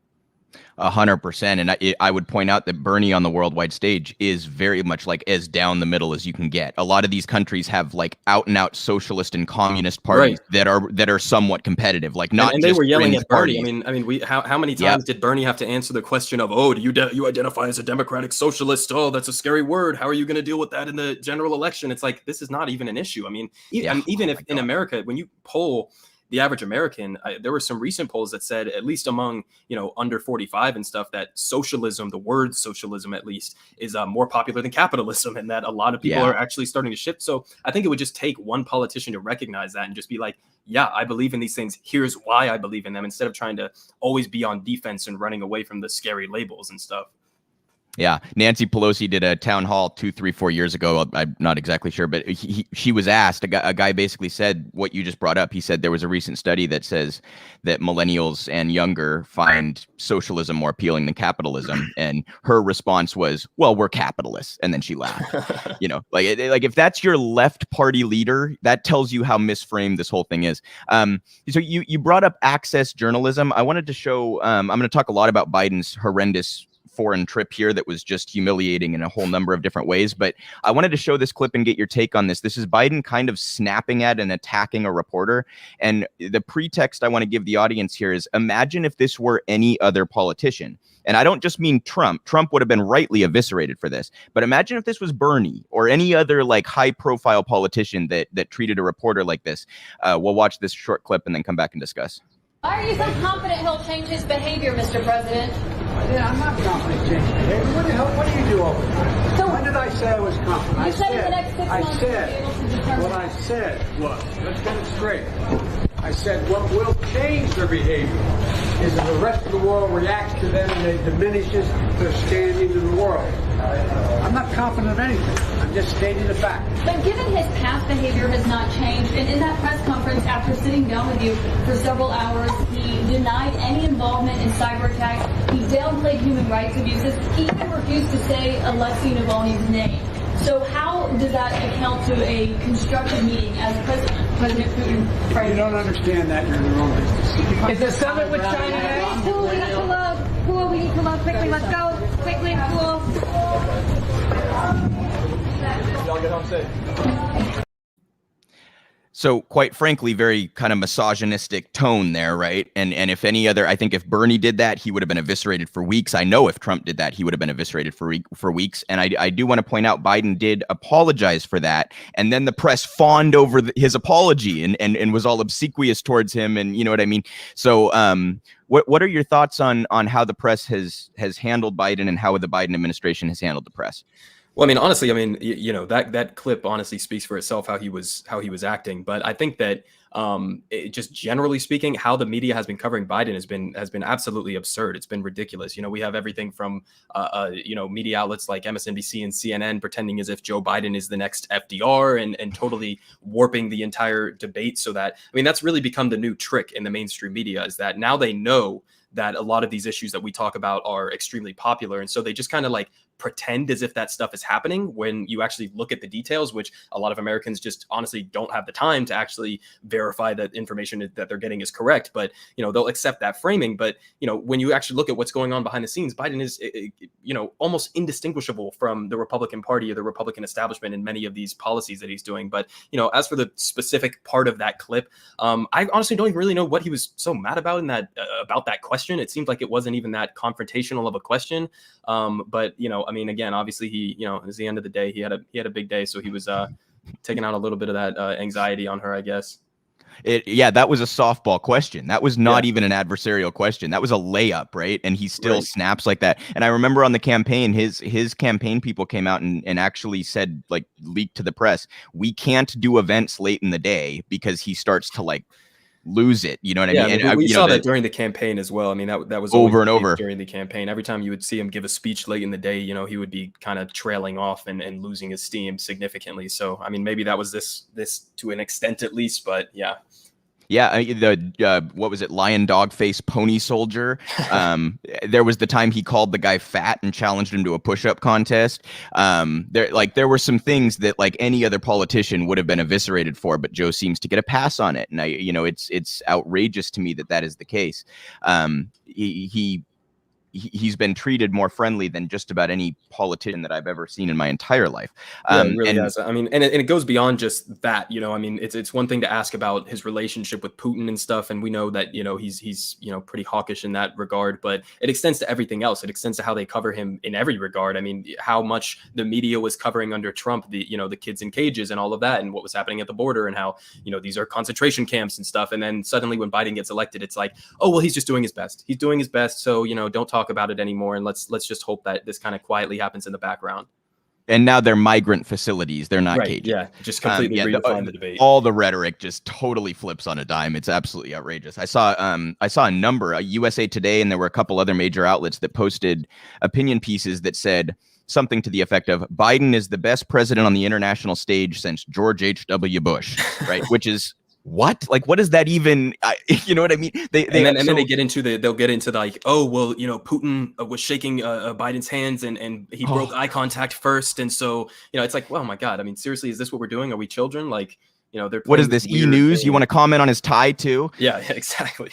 100%. And I would point out that Bernie on the worldwide stage is very much like as down the middle as you can get. A lot of these countries have like out and out socialist and communist parties that are somewhat competitive, like not and just they were yelling at Bernie. parties. How many times did Bernie have to answer the question of, oh, do you identify as a democratic socialist? Oh, that's a scary word. How are you going to deal with that in the general election? It's like, this is not even an issue. I mean, even if in America, when you poll the average American, there were some recent polls that said, at least among, under 45 and stuff, that socialism, the word socialism at least, is more popular than capitalism, and that a lot of people are actually starting to shift. So I think it would just take one politician to recognize that and just be like, yeah, I believe in these things. Here's why I believe in them, instead of trying to always be on defense and running away from the scary labels and stuff. Yeah, Nancy Pelosi did a town hall 2, 3, 4 years ago. I'm not exactly sure, but she was asked. A guy basically said what you just brought up. He said there was a recent study that says that millennials and younger find socialism more appealing than capitalism, and her response was, "Well, we're capitalists," and then she laughed. Like if that's your left party leader, that tells you how misframed this whole thing is. So you brought up access journalism. I wanted to show. I'm going to talk a lot about Biden's horrendous foreign trip here that was just humiliating in a whole number of different ways. But I wanted to show this clip and get your take on this. This is Biden kind of snapping at and attacking a reporter. And the pretext I want to give the audience here is, imagine if this were any other politician. And I don't just mean Trump. Trump would have been rightly eviscerated for this. But imagine if this was Bernie or any other like high profile politician that treated a reporter like this. We'll watch this short clip and then come back and discuss. Why are you so confident he'll change his behavior, Mr. President? Yeah, I'm not confident changing behavior. What do you do all the time? So when did I say I was confident? You said in the next 6 months you'll be able to determine. What I said was, let's get it straight. I said what will change their behavior is if the rest of the world reacts to them and it diminishes their standing in the world. I'm not confident of anything. I'm just stating the fact. But given his past behavior has not changed, and in that press conference after sitting down with you for several hours, he denied any involvement in cyber attacks. He downplayed human rights abuses. He even refused to say Alexei Navalny's name. So how does that account to a constructive meeting as President Putin framed? You don't understand that. You're in the wrong business. Is the summit with China next? Cool, we got to load. Cool, we need to load quickly. Let's go. Quickly, cool. Y'all get home safe. So quite frankly, very kind of misogynistic tone there, right? And if any other, I think if Bernie did that, he would have been eviscerated for weeks. I know if Trump did that, he would have been eviscerated for weeks. And I do want to point out Biden did apologize for that. And then the press fawned over his apology and was all obsequious towards him. And you know what I mean? So what are your thoughts on how the press has handled Biden and how the Biden administration has handled the press? Well, I mean, honestly, that clip honestly speaks for itself, how he was acting. But I think that just generally speaking, how the media has been covering Biden has been absolutely absurd. It's been ridiculous. We have everything from media outlets like MSNBC and CNN pretending as if Joe Biden is the next FDR and totally warping the entire debate. So that, that's really become the new trick in the mainstream media, is that now they know that a lot of these issues that we talk about are extremely popular. And so they just kind of like pretend as if that stuff is happening when you actually look at the details, which a lot of Americans just honestly don't have the time to actually verify that information that they're getting is correct. But, they'll accept that framing. But, when you actually look at what's going on behind the scenes, Biden is, almost indistinguishable from the Republican Party or the Republican establishment in many of these policies that he's doing. But, as for the specific part of that clip, I honestly don't even really know what he was so mad about about that question. It seemed like it wasn't even that confrontational of a question. But, again, obviously he, at the end of the day, he had a big day. So he was taking out a little bit of that anxiety on her, I guess. That was a softball question. That was not even an adversarial question. That was a layup, right? And he still snaps like that. And I remember on the campaign, his campaign people came out and actually said, like, leaked to the press, we can't do events late in the day because he starts to like lose it. You know what I mean? And we saw that during the campaign as well. That was over and over during the campaign. Every time you would see him give a speech late in the day, he would be kind of trailing off and losing his steam significantly. So, maybe that was this to an extent at least, but yeah. Yeah, what was it? Lion dog face pony soldier. There was the time he called the guy fat and challenged him to a push-up contest. There were some things that like any other politician would have been eviscerated for, but Joe seems to get a pass on it. And it's outrageous to me that is the case. He he's been treated more friendly than just about any politician that I've ever seen in my entire life. Yeah, it really has. I mean, and it goes beyond just that, you know. I mean, it's one thing to ask about his relationship with Putin and stuff, and we know that, you know, he's you know, pretty hawkish in that regard, but it extends to everything else. It extends to how they cover him in every regard. I mean, how much the media was covering under Trump, the, you know, the kids in cages and all of that, and what was happening at the border, and how, you know, these are concentration camps and stuff. And then suddenly when Biden gets elected, it's like, oh, well, he's just doing his best. He's doing his best. So, you know, don't talk about it anymore. And let's just hope that this kind of quietly happens in the background. And now they're migrant facilities. They're not cages. Yeah, just completely redefine the debate. All the rhetoric just totally flips on a dime. It's absolutely outrageous. I saw a number, USA Today, and there were a couple other major outlets that posted opinion pieces that said something to the effect of, Biden is the best president on the international stage since George H.W. Bush, right? Which is, what? Like, what does that even, you know what I mean? Then they get into they'll get into like, oh, well, you know, Putin was shaking Biden's hands and he broke eye contact first. And so, you know, it's like, well, my God, I mean, seriously, is this what we're doing? Are we children? Like, you know, they're, what is this, E-News? You want to comment on his tie too? Yeah, exactly.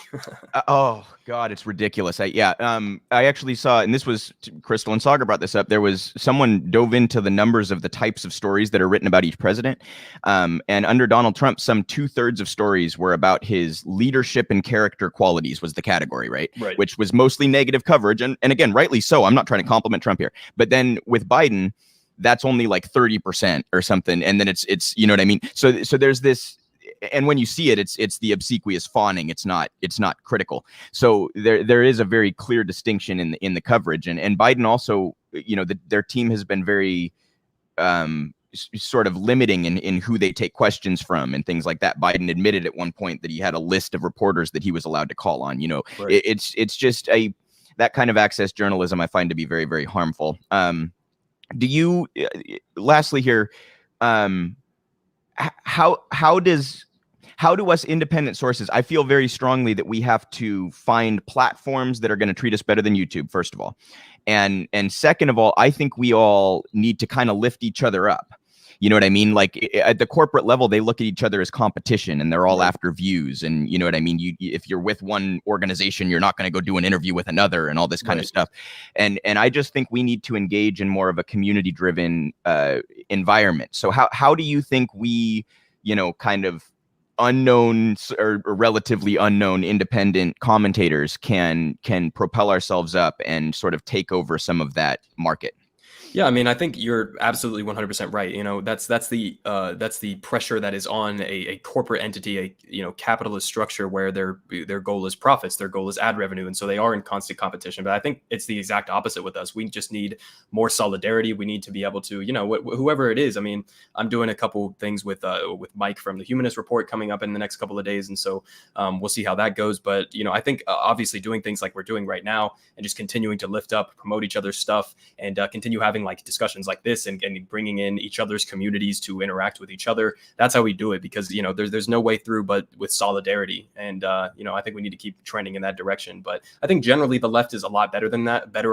Oh God, it's ridiculous. I actually saw, and this was, Crystal and Saga brought this up, there was someone dove into the numbers of the types of stories that are written about each president. And under Donald Trump, some 2/3 of stories were about his leadership and character qualities was the category, right? Which was mostly negative coverage. And again, rightly so. I'm not trying to compliment Trump here. But then with Biden, that's only like 30% or something. And then it's, you know what I mean? So there's this, and when you see it, it's the obsequious fawning. It's not critical. So there is a very clear distinction in the coverage. And Biden also, you know, their team has been very sort of limiting in who they take questions from and things like that. Biden admitted at one point that he had a list of reporters that he was allowed to call on. You know, it's just that kind of access journalism I find to be very, very harmful. Do you, lastly here, how do us independent sources, I feel very strongly that we have to find platforms that are going to treat us better than YouTube, first of all. And second of all, I think we all need to kind of lift each other up. You know what I mean? Like at the corporate level, they look at each other as competition and they're all after views. And you know what I mean? If you're with one organization, you're not going to go do an interview with another and all this kind of stuff. And I just think we need to engage in more of a community driven environment. So how do you think we, you know, kind of unknown or relatively unknown independent commentators can propel ourselves up and sort of take over some of that market? Yeah, I mean, I think you're absolutely 100% right. You know, that's the pressure that is on a corporate entity, a, you know, capitalist structure where their goal is profits, their goal is ad revenue, and so they are in constant competition. But I think it's the exact opposite with us. We just need more solidarity. We need to be able to, you know, whoever it is. I mean, I'm doing a couple things with Mike from the Humanist Report coming up in the next couple of days, and so we'll see how that goes. But you know, I think obviously doing things like we're doing right now and just continuing to lift up, promote each other's stuff, and continue having like discussions like this and bringing in each other's communities to interact with each other. That's how we do it, because, you know, there's no way through but with solidarity. And, you know, I think we need to keep trending in that direction. But I think generally the left is a lot better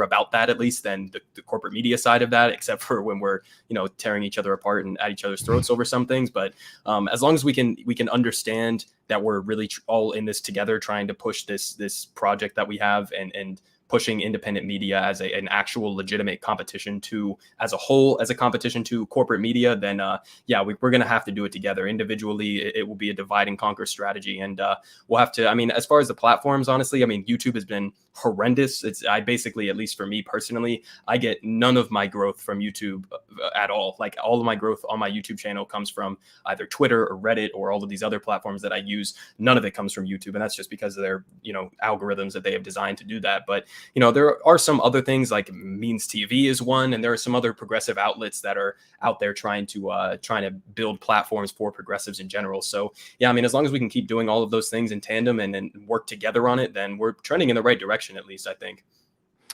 about that, at least, than the corporate media side of that, except for when we're, you know, tearing each other apart and at each other's throats over some things. But as long as we can understand that we're really all in this together, trying to push this project that we have and pushing independent media as an actual legitimate competition to, as a whole, as a competition to corporate media, then we're going to have to do it together. Individually, it will be a divide and conquer strategy. And we'll have to, I mean, as far as the platforms, honestly, I mean, YouTube has been horrendous. I basically, at least for me personally, I get none of my growth from YouTube at all. Like all of my growth on my YouTube channel comes from either Twitter or Reddit or all of these other platforms that I use. None of it comes from YouTube. And that's just because of their, you know, algorithms that they have designed to do that. But you know, there are some other things like Means TV is one, and there are some other progressive outlets that are out there trying to build platforms for progressives in general. So yeah, I mean, as long as we can keep doing all of those things in tandem and work together on it, then we're trending in the right direction, at least, I think.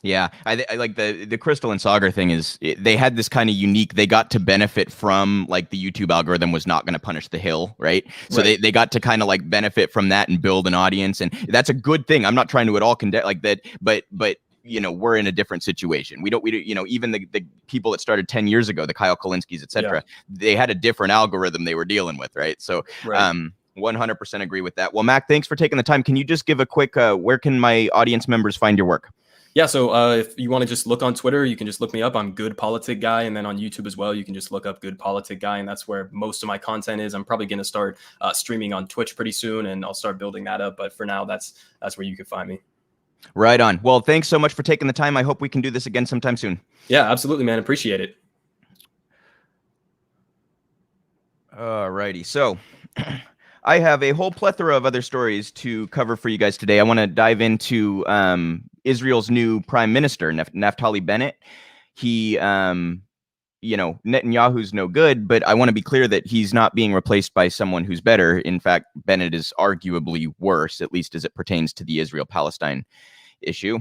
Yeah, I like the Crystal and Sagar thing is they had this kind of unique, they got to benefit from, like, the YouTube algorithm was not going to punish the Hill, right? So they got to kind of like benefit from that and build an audience. And that's a good thing. I'm not trying to at all condemn like that, but you know, we're in a different situation. We don't, you know, even the people that started 10 years ago, the Kyle Kalinskis, et cetera, they had a different algorithm they were dealing with, right? So 100% agree with that. Well, Mac, thanks for taking the time. Can you just give a quick, where can my audience members find your work? Yeah, so if you want to just look on Twitter, you can just look me up. I'm Good Politic Guy, and then on YouTube as well, you can just look up Good Politic Guy, and that's where most of my content is. I'm probably going to start streaming on Twitch pretty soon, and I'll start building that up. But for now, that's where you can find me. Right on. Well, thanks so much for taking the time. I hope we can do this again sometime soon. Yeah, absolutely, man. Appreciate it. All righty. So I have a whole plethora of other stories to cover for you guys today. I want to dive into Israel's new prime minister, Naftali Bennett. He, Netanyahu's no good, but I want to be clear that he's not being replaced by someone who's better. In fact, Bennett is arguably worse, at least as it pertains to the Israel-Palestine issue.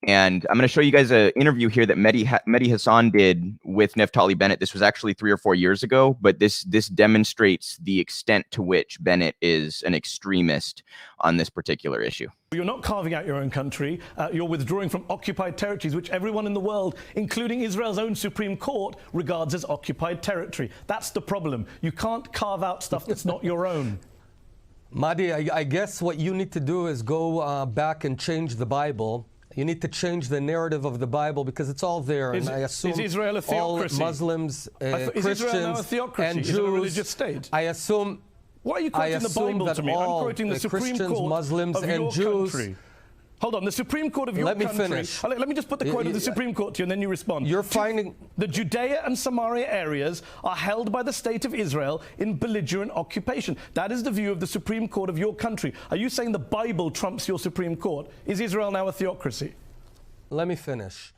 And I'm going to show you guys an interview here that Mehdi Hassan did with Naftali Bennett. This was actually 3 or 4 years ago, but this demonstrates the extent to which Bennett is an extremist on this particular issue. You're not carving out your own country. You're withdrawing from occupied territories, which everyone in the world, including Israel's own Supreme Court, regards as occupied territory. That's the problem. You can't carve out stuff that's not your own. Mahdi, I guess what you need to do is go back and change the Bible. You need to change the narrative of the Bible because it's all there. And I assume is Israel a theocracy? All Muslims, Christians, Israel now a theocracy? and Is it a Jews. religious state? I assume. Why are you quoting the Bible to me? I'm quoting the Supreme Christians, Court Muslims, of and your Jews. country. Hold on, the Supreme Court of your country. Let me finish. Let me just put the quote of the Supreme Court to you, and then you respond. You're finding the Judea and Samaria areas are held by the state of Israel in belligerent occupation. That is the view of the Supreme Court of your country. Are you saying the Bible trumps your Supreme Court? Is Israel now a theocracy? Let me finish.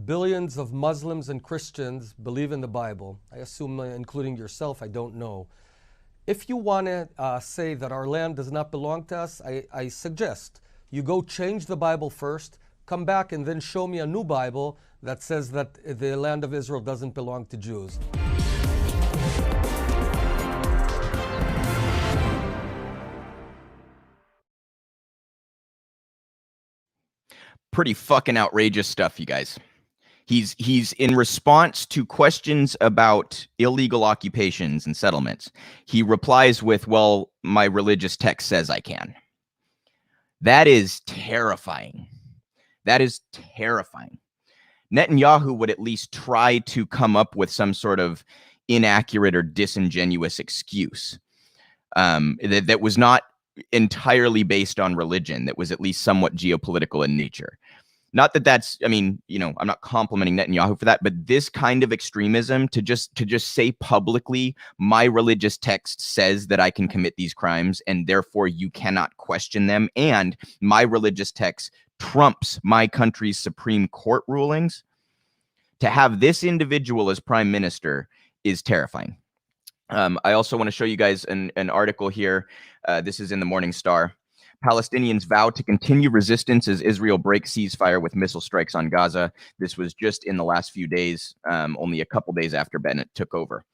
Billions of Muslims and Christians believe in the Bible. I assume, including yourself, I don't know. If you want to say that our land does not belong to us, I suggest you go change the Bible first, come back, and then show me a new Bible that says that the land of Israel doesn't belong to Jews. Pretty fucking outrageous stuff, you guys. He's in response to questions about illegal occupations and settlements. He replies with, well, my religious text says I can. That is terrifying. That is terrifying. Netanyahu would at least try to come up with some sort of inaccurate or disingenuous excuse that was not entirely based on religion, that was at least somewhat geopolitical in nature. Not that that's, I mean, I'm not complimenting Netanyahu for that, but this kind of extremism to just say publicly, my religious text says that I can commit these crimes and therefore you cannot question them. And my religious text trumps my country's Supreme Court rulings. To have this individual as prime minister is terrifying. I also want to show you guys an article here. This is in the Morning Star. Palestinians vow to continue resistance as Israel breaks ceasefire with missile strikes on Gaza. This was just in the last few days, only a couple days after Bennett took over.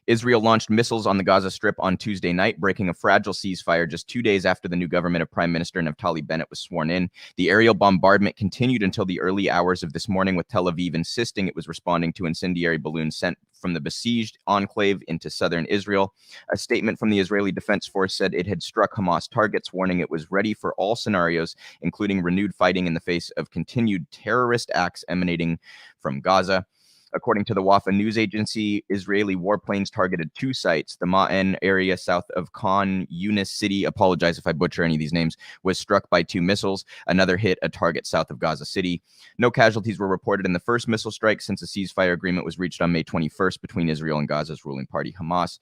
Israel launched missiles on the Gaza Strip on Tuesday night, breaking a fragile ceasefire just 2 days after the new government of Prime Minister Naftali Bennett was sworn in. The aerial bombardment continued until the early hours of this morning, with Tel Aviv insisting it was responding to incendiary balloons sent from the besieged enclave into southern Israel. A statement from the Israeli Defense Force said it had struck Hamas targets, warning it was ready for all scenarios, including renewed fighting in the face of continued terrorist acts emanating from Gaza. According to the Wafa news agency, Israeli warplanes targeted 2 sites. The Ma'en area south of Khan Yunis city, apologize if I butcher any of these names, was struck by 2 missiles. Another hit a target south of Gaza City. No casualties were reported in the first missile strike since a ceasefire agreement was reached on May 21st between Israel and Gaza's ruling party, Hamas.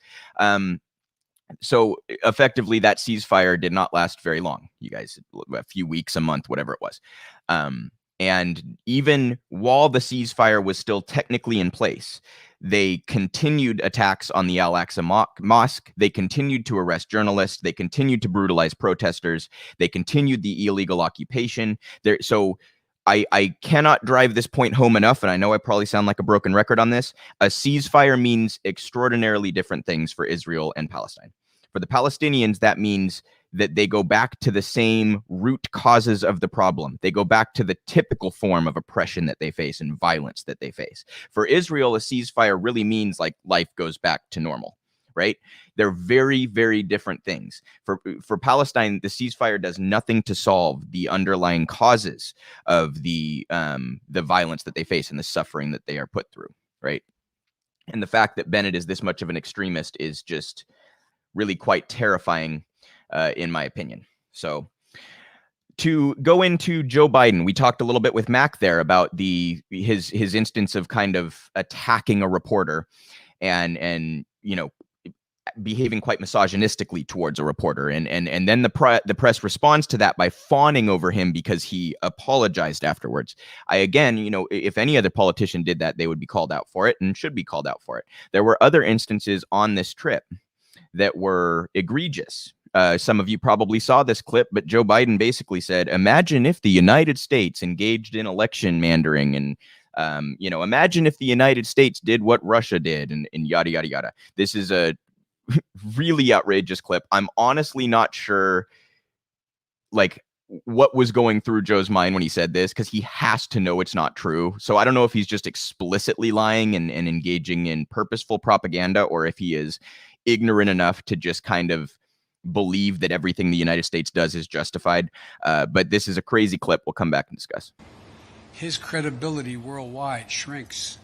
So effectively, that ceasefire did not last very long, you guys, a few weeks, a month, whatever it was. And even while the ceasefire was still technically in place, they continued attacks on the Al-Aqsa Mosque. They continued to arrest journalists. They continued to brutalize protesters. They continued the illegal occupation. So I cannot drive this point home enough, and I know I probably sound like a broken record on this. A ceasefire means extraordinarily different things for Israel and Palestine. For the Palestinians, that means that they go back to the same root causes of the problem. They go back to the typical form of oppression that they face and violence that they face. For Israel, a ceasefire really means like life goes back to normal, right? They're very, very different things. For Palestine, the ceasefire does nothing to solve the underlying causes of the violence that they face and the suffering that they are put through, right? And the fact that Bennett is this much of an extremist is just really quite terrifying, in my opinion. So to go into Joe Biden, we talked a little bit with Mac there about his instance of kind of attacking a reporter and you know, behaving quite misogynistically towards a reporter, and then the press responds to that by fawning over him because he apologized afterwards. Again, you know, if any other politician did that, they would be called out for it and should be called out for it. There were other instances on this trip that were egregious. Some of you probably saw this clip, but Joe Biden basically said, imagine if the United States engaged in election mandering, and you know, imagine if the United States did what Russia did, and yada, yada, yada. This is a really outrageous clip. I'm honestly not sure like what was going through Joe's mind when he said this, because he has to know it's not true. So I don't know if he's just explicitly lying and engaging in purposeful propaganda, or if he is ignorant enough to just kind of believe that everything the United States does is justified. But this is a crazy clip. We'll come back and discuss. His credibility worldwide shrinks.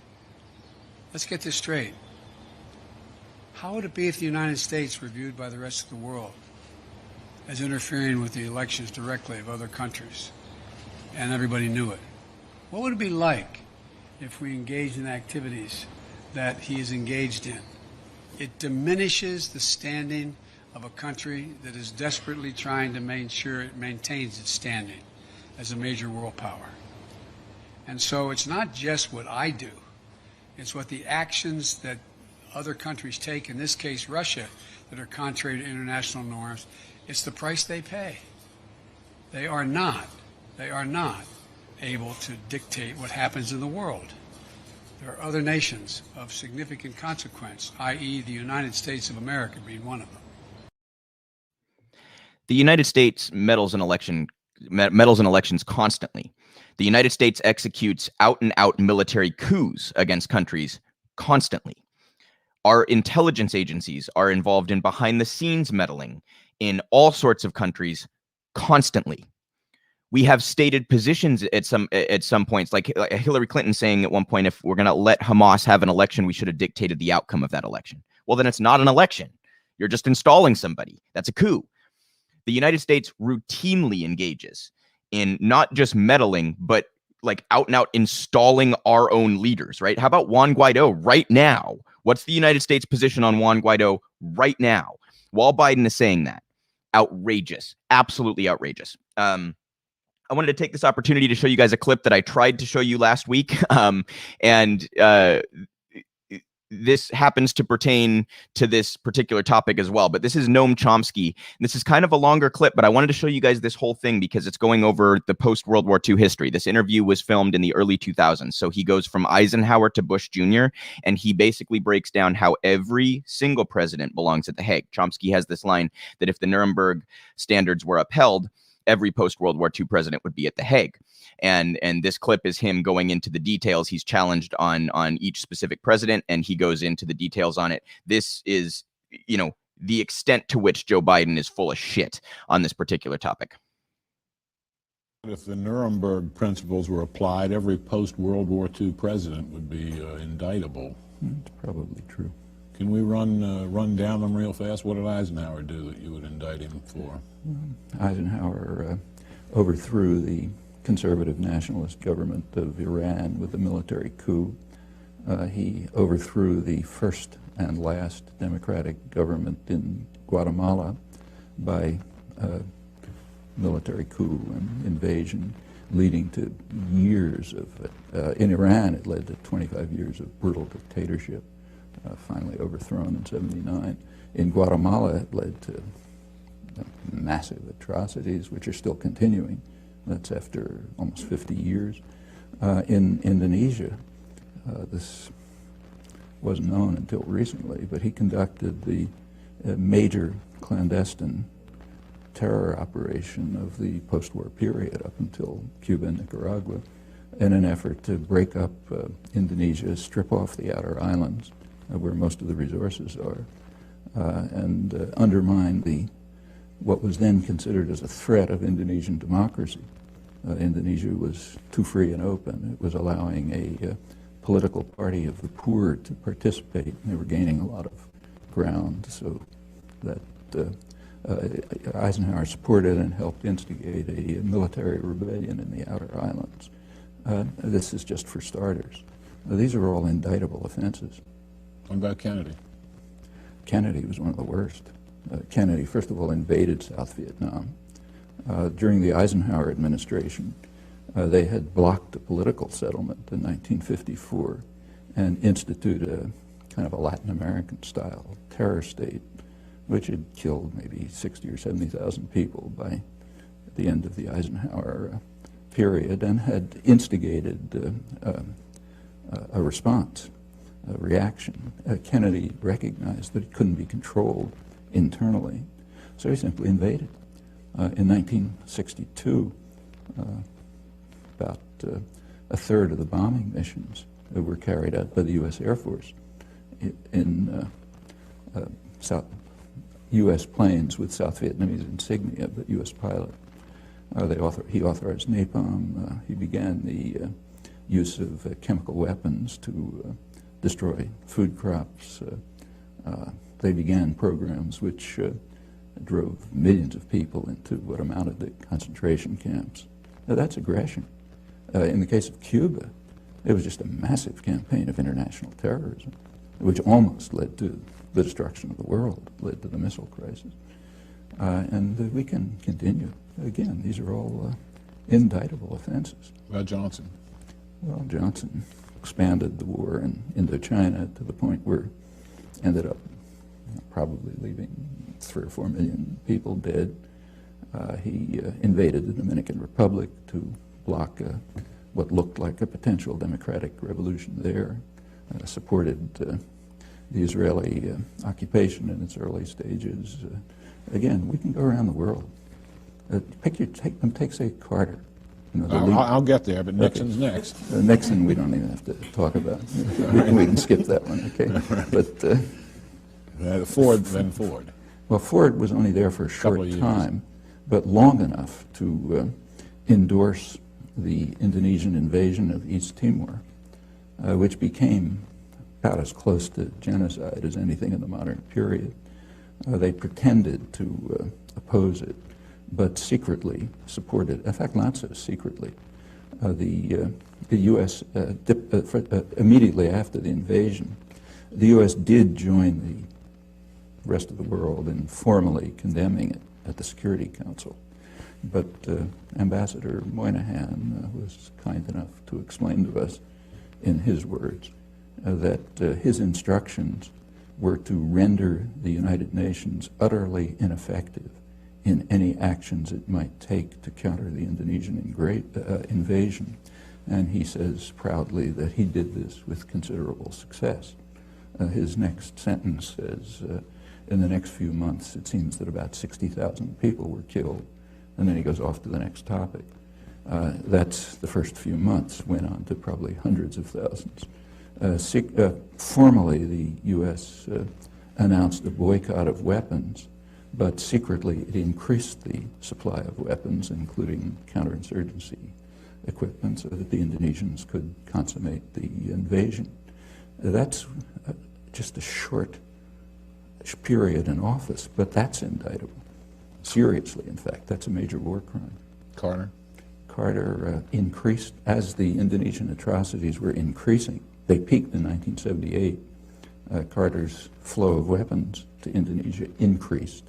Let's get this straight. How would it be if the United States were viewed by the rest of the world as interfering with the elections directly of other countries, and everybody knew it? What would it be like if we engaged in activities that he is engaged in? It diminishes the standing of a country that is desperately trying to make sure it maintains its standing as a major world power. And so it's not just what I do, it's what the actions that other countries take, in this case Russia, that are contrary to international norms. It's the price they pay. They are not able to dictate what happens in the world. There are other nations of significant consequence, i.e. the United States of America being one of them. The United States meddles in elections constantly. The United States executes out-and-out military coups against countries constantly. Our intelligence agencies are involved in behind-the-scenes meddling in all sorts of countries constantly. We have stated positions at some points, like Hillary Clinton saying at one point, if we're going to let Hamas have an election, we should have dictated the outcome of that election. Well, then it's not an election. You're just installing somebody. That's a coup. The United States routinely engages in not just meddling, but like out and out installing our own leaders, right? How about Juan Guaido right now? What's the United States position on Juan Guaido right now? While Biden is saying that, outrageous, absolutely outrageous. I wanted to take this opportunity to show you guys a clip that I tried to show you last week. This happens to pertain to this particular topic as well, but this is Noam Chomsky. This is kind of a longer clip, but I wanted to show you guys this whole thing because it's going over the post-World War II history. This interview was filmed in the early 2000s. So he goes from Eisenhower to Bush Jr., and he basically breaks down how every single president belongs at the Hague. Chomsky has this line that if the Nuremberg standards were upheld, every post-World War II president would be at the Hague. And this clip is him going into the details. He's challenged on each specific president, and he goes into the details on it. This is, you know, the extent to which Joe Biden is full of shit on this particular topic. If the Nuremberg principles were applied, every post-World War II president would be indictable. It's probably true. Can we run down them real fast? What did Eisenhower do that you would indict him for? Eisenhower overthrew the conservative nationalist government of Iran with a military coup. He overthrew the first and last democratic government in Guatemala by military coup and invasion, leading to years of, in Iran it led to 25 years of brutal dictatorship, finally overthrown in '79. In Guatemala it led to massive atrocities which are still continuing. That's after almost 50 years. In Indonesia, this wasn't known until recently, but he conducted the major clandestine terror operation of the post-war period up until Cuba and Nicaragua in an effort to break up Indonesia, strip off the outer islands where most of the resources are, and undermine what was then considered as a threat of Indonesian democracy. Indonesia was too free and open. It was allowing a political party of the poor to participate. They were gaining a lot of ground, so that Eisenhower supported and helped instigate a military rebellion in the outer islands. This is just for starters. These are all indictable offenses. What about Kennedy? Kennedy was one of the worst. Kennedy, first of all, invaded South Vietnam. During the Eisenhower administration, they had blocked a political settlement in 1954 and instituted a kind of a Latin American style terror state, which had killed maybe 60 or 70,000 people by the end of the Eisenhower period, and had instigated a response, a reaction. Kennedy recognized that it couldn't be controlled internally, so he simply invaded. In 1962, about a third of the bombing missions that were carried out by the U.S. Air Force in U.S. planes with South Vietnamese insignia, but U.S. pilots. He authorized napalm. He began the use of chemical weapons to destroy food crops. They began programs which drove millions of people into what amounted to concentration camps. Now that's aggression. In the case of Cuba, it was just a massive campaign of international terrorism, which almost led to the destruction of the world, led to the missile crisis. And we can continue. Again, these are all indictable offenses. About Johnson? Well, Johnson expanded the war in Indochina to the point where ended up probably leaving 3 or 4 million people dead. He invaded the Dominican Republic to block what looked like a potential democratic revolution there, supported the Israeli occupation in its early stages. Again, we can go around the world. Take, say, Carter. You know, I'll get there, but Nixon's next. Nixon, we don't even have to talk about. We can skip that one, okay? But Ford, then Ford. Well, Ford was only there for a short time, but long enough to endorse the Indonesian invasion of East Timor, which became about as close to genocide as anything in the modern period. They pretended to oppose it, but secretly supported, in fact, not so secretly. The U.S., immediately after the invasion, the U.S. did join the rest of the world in formally condemning it at the Security Council. But Ambassador Moynihan was kind enough to explain to us, in his words, that his instructions were to render the United Nations utterly ineffective in any actions it might take to counter the Indonesian invasion. And he says proudly that he did this with considerable success. His next sentence says, in the next few months, it seems that about 60,000 people were killed. And then he goes off to the next topic. That's the first few months, went on to probably hundreds of thousands. Formally, the U.S. announced a boycott of weapons, but secretly it increased the supply of weapons, including counterinsurgency equipment, so that the Indonesians could consummate the invasion. That's just a short period in office, but that's indictable. Seriously, in fact, that's a major war crime. Carter? Carter increased, as the Indonesian atrocities were increasing. They peaked in 1978. Carter's flow of weapons to Indonesia increased.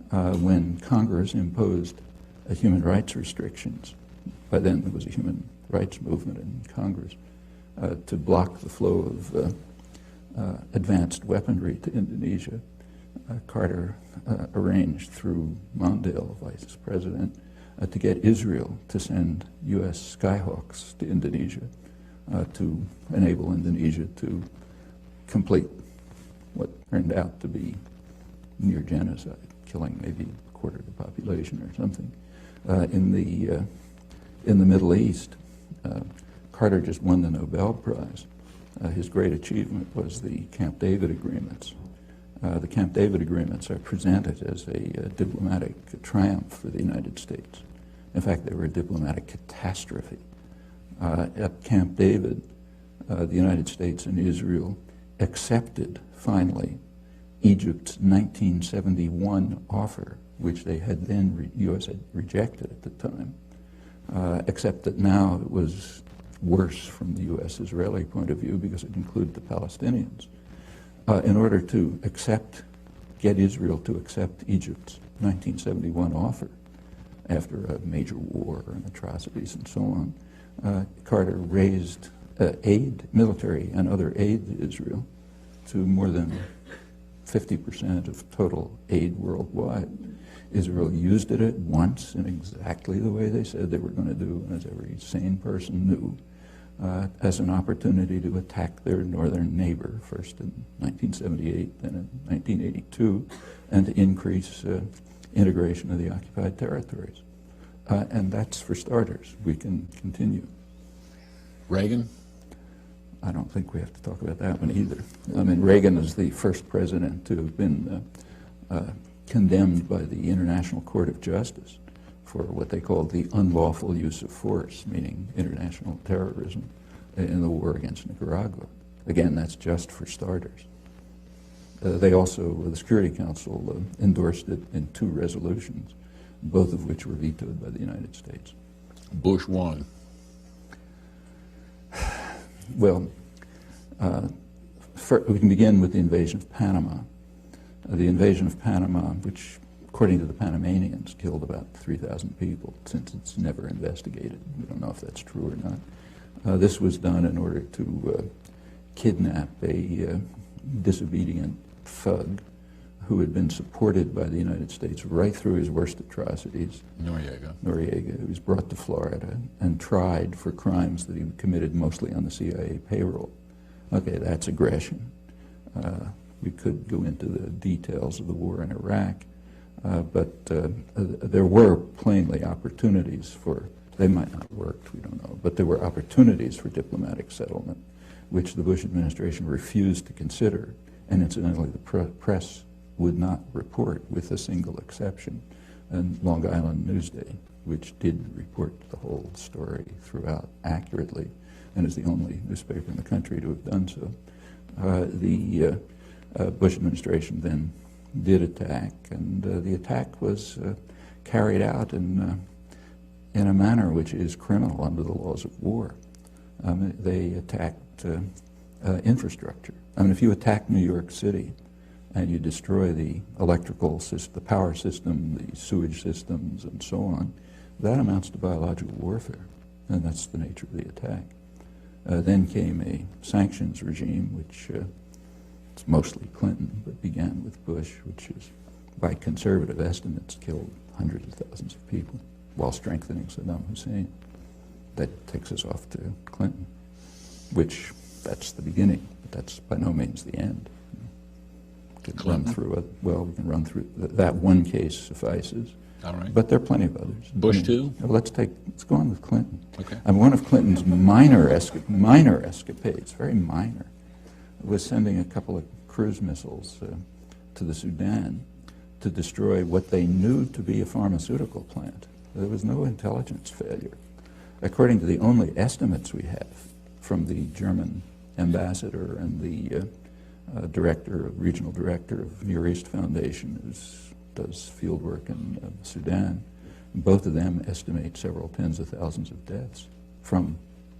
When Congress imposed human rights restrictions, by then there was a human rights movement in Congress, to block the flow of advanced weaponry to Indonesia, Carter arranged through Mondale, vice president, to get Israel to send U.S. Skyhawks to Indonesia to enable Indonesia to complete what turned out to be near genocide, killing maybe a quarter of the population or something. In the Middle East, Carter just won the Nobel Prize. His great achievement was the Camp David agreements, The Camp David agreements are presented as a diplomatic triumph for the United States. In fact, they were a diplomatic catastrophe. At Camp David, the United States and Israel accepted, finally, Egypt's 1971 offer, which they had then, U.S. had rejected at the time, except that now it was worse from the U.S.-Israeli point of view because it included the Palestinians. In order to get Israel to accept Egypt's 1971 offer, after a major war and atrocities and so on, Carter raised military and other aid to Israel to more than 50% of total aid worldwide. Israel used it once in exactly the way they said they were going to do, and as every sane person knew, as an opportunity to attack their northern neighbor, first in 1978, then in 1982, and to increase integration of the occupied territories. And that's for starters. We can continue. Reagan? I don't think we have to talk about that one either. I mean, Reagan is the first president to have been condemned by the International Court of Justice for what they called the unlawful use of force, meaning international terrorism in the war against Nicaragua. Again, that's just for starters. They also, the Security Council endorsed it in 2 resolutions, both of which were vetoed by the United States. Bush won. Well, we can begin with the invasion of Panama. The invasion of Panama, which, according to the Panamanians, killed about 3,000 people, since it's never investigated. We don't know if that's true or not. This was done in order to kidnap a disobedient thug who had been supported by the United States right through his worst atrocities. Noriega. He was brought to Florida and tried for crimes that he committed mostly on the CIA payroll. Okay, that's aggression. We could go into the details of the war in Iraq, but there were plainly opportunities for, they might not have worked, we don't know, but there were opportunities for diplomatic settlement, which the Bush administration refused to consider, and incidentally the press would not report, with a single exception, and Long Island Newsday, which did report the whole story throughout accurately, and is the only newspaper in the country to have done so. The Bush administration then did attack, and the attack was carried out in a manner which is criminal under the laws of war. They attacked infrastructure. I mean, if you attack New York City and you destroy the electrical system, the power system, the sewage systems, and so on, that amounts to biological warfare, and that's the nature of the attack. Then came a sanctions regime, which it's mostly Clinton, but began with Bush, which is, by conservative estimates, killed hundreds of thousands of people while strengthening Saddam Hussein. That takes us off to Clinton, which that's the beginning, but that's by no means the end. We can run through it. Well, we can run through that one case suffices. All right. But there are plenty of others. Bush too? Let's go on with Clinton. Okay. I mean, one of Clinton's minor escapades, very minor, was sending a couple of cruise missiles to the Sudan to destroy what they knew to be a pharmaceutical plant. There was no intelligence failure. According to the only estimates we have from the German ambassador and the regional director of Near East Foundation, who does field work in Sudan, both of them estimate several tens of thousands of deaths from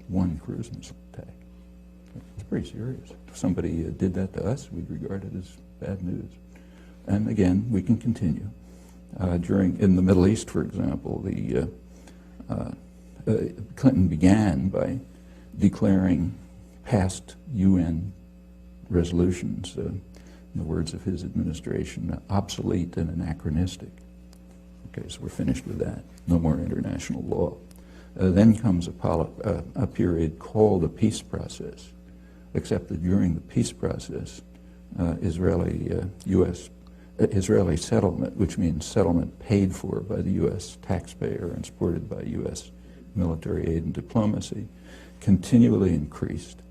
one cruise missile attack. It's pretty serious. If somebody did that to us, we'd regard it as bad news. And again, we can continue. In the Middle East, for example, Clinton began by declaring past UN resolutions, in the words of his administration, obsolete and anachronistic. Okay, so we're finished with that. No more international law. Then comes a period called a peace process, except that during the peace process, Israeli settlement, which means settlement paid for by the U.S. taxpayer and supported by U.S. military aid and diplomacy, continually increased.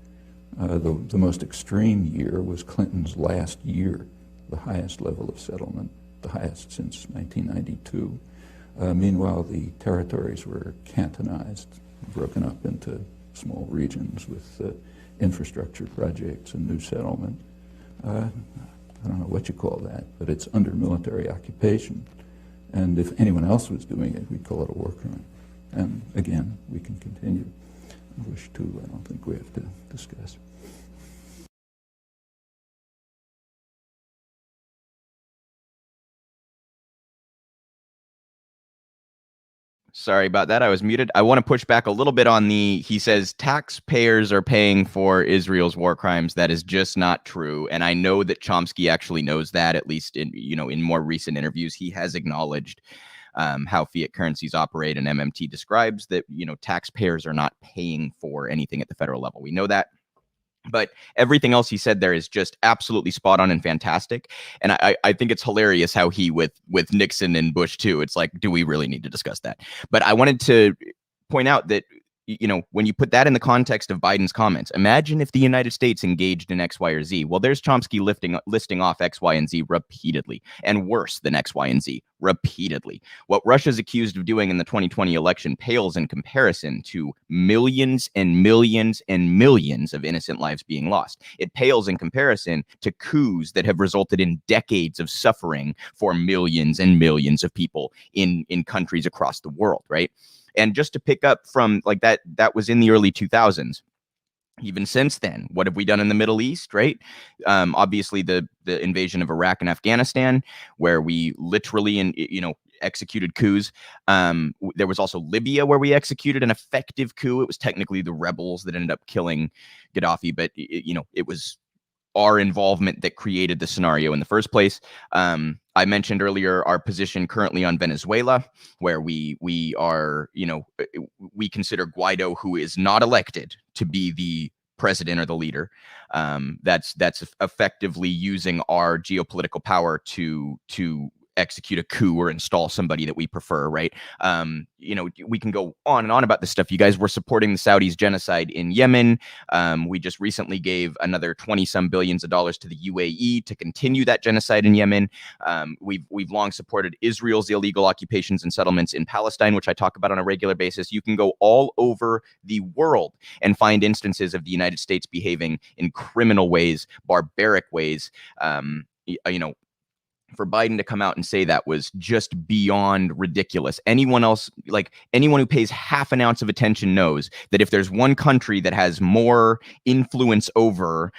The most extreme year was Clinton's last year, the highest level of settlement, the highest since 1992. Meanwhile, the territories were cantonized, broken up into small regions with infrastructure projects and new settlement. I don't know what you call that, but it's under military occupation. And if anyone else was doing it, we'd call it a war crime. And again, we can continue. Bush 2, I don't think we have to discuss. Sorry about that. I was muted. I want to push back a little bit on he says taxpayers are paying for Israel's war crimes. That is just not true. And I know that Chomsky actually knows that, at least in more recent interviews. He has acknowledged how fiat currencies operate, and MMT describes that, taxpayers are not paying for anything at the federal level. We know that. But everything else he said there is just absolutely spot on and fantastic. And I think it's hilarious how he, with Nixon and Bush too, it's like, do we really need to discuss that? But I wanted to point out that, when you put that in the context of Biden's comments, imagine if the United States engaged in X, Y, or Z. Well, there's Chomsky listing off X, Y, and Z repeatedly, and worse than X, Y, and Z repeatedly. What Russia's accused of doing in the 2020 election pales in comparison to millions and millions and millions of innocent lives being lost. It pales in comparison to coups that have resulted in decades of suffering for millions and millions of people in countries across the world, right? And just to pick up from like that was in the early 2000s. Even since then, what have we done in the Middle East, right? Obviously, the invasion of Iraq and Afghanistan, where we literally executed coups. There was also Libya, where we executed an effective coup. It was technically the rebels that ended up killing Gaddafi, but it was our involvement that created the scenario in the first place. I mentioned earlier our position currently on Venezuela, where we are, we consider Guaido, who is not elected, to be the president or the leader. That's effectively using our geopolitical power to execute a coup or install somebody that we prefer, right? We can go on and on about this stuff. You guys were supporting the Saudis' genocide in Yemen. We just recently gave another 20-some billions of dollars to the UAE to continue that genocide in Yemen. We've long supported Israel's illegal occupations and settlements in Palestine, which I talk about on a regular basis. You can go all over the world and find instances of the United States behaving in criminal ways, barbaric ways. For Biden to come out and say that was just beyond ridiculous. Anyone else, like anyone who pays half an ounce of attention, knows that if there's one country that has more influence over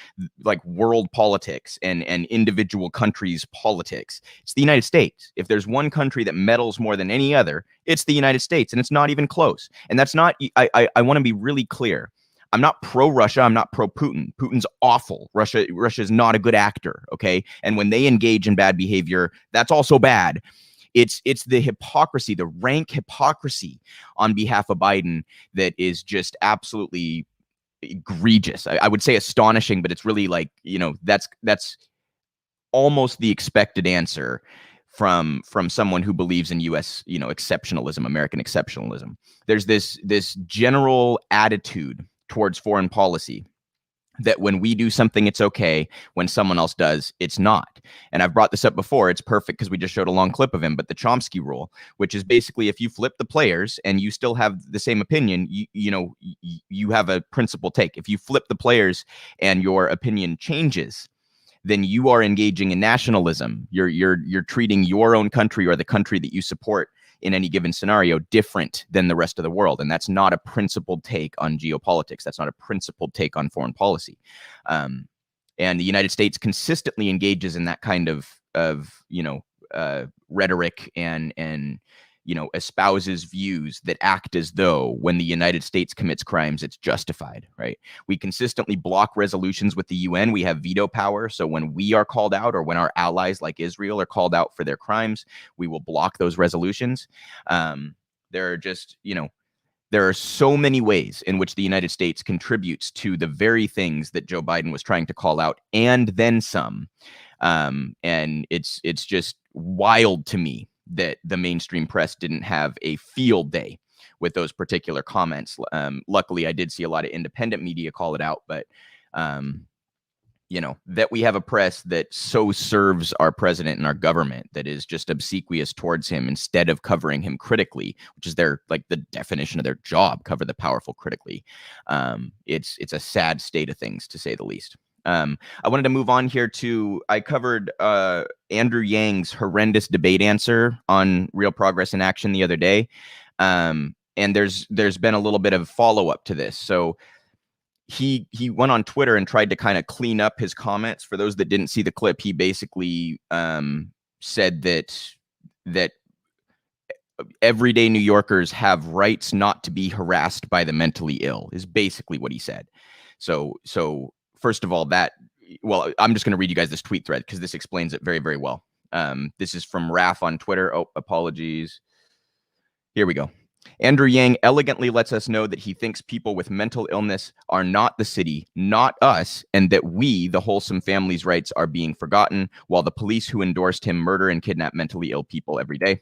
like world politics and individual countries' politics, it's the United States. If there's one country that meddles more than any other, it's the United States, and it's not even close. And that's not, I want to be really clear. I'm not pro-Russia. I'm not pro-Putin. Putin's awful. Russia is not a good actor, okay? And when they engage in bad behavior, that's also bad. It's the hypocrisy, the rank hypocrisy on behalf of Biden that is just absolutely egregious. I would say astonishing, but it's really like, that's almost the expected answer from someone who believes in U.S. exceptionalism, American exceptionalism. There's this general attitude towards foreign policy that when we do something, it's okay. When someone else does, it's not. And I've brought this up before. It's perfect because we just showed a long clip of him. But the Chomsky rule, which is basically if you flip the players and you still have the same opinion, you have a principled take. If you flip the players and your opinion changes, then you are engaging in nationalism. You're treating your own country or the country that you support in any given scenario different than the rest of the world. And that's not a principled take on geopolitics. That's not a principled take on foreign policy. And the United States consistently engages in that kind of rhetoric and espouses views that act as though when the United States commits crimes, it's justified, right? We consistently block resolutions with the UN. We have veto power. So when we are called out or when our allies like Israel are called out for their crimes, we will block those resolutions. There are so many ways in which the United States contributes to the very things that Joe Biden was trying to call out, and then some. And it's just wild to me that the mainstream press didn't have a field day with those particular comments. Luckily, I did see a lot of independent media call it out, but that we have a press that so serves our president and our government that is just obsequious towards him instead of covering him critically, which is their, like, the definition of their job, cover the powerful critically. It's a sad state of things, to say the least. I wanted to move on here to, I covered Andrew Yang's horrendous debate answer on Real Progress in Action the other day. And there's been a little bit of follow-up to this. So he went on Twitter and tried to kind of clean up his comments. For those that didn't see the clip, he basically said that everyday New Yorkers have rights not to be harassed by the mentally ill, is basically what he said. So first of all, I'm just going to read you guys this tweet thread because this explains it very, very well. This is from Raf on Twitter. Oh, apologies. Here we go. Andrew Yang elegantly lets us know that he thinks people with mental illness are not the city, not us, and that we, the wholesome families' rights, are being forgotten, while the police who endorsed him murder and kidnap mentally ill people every day.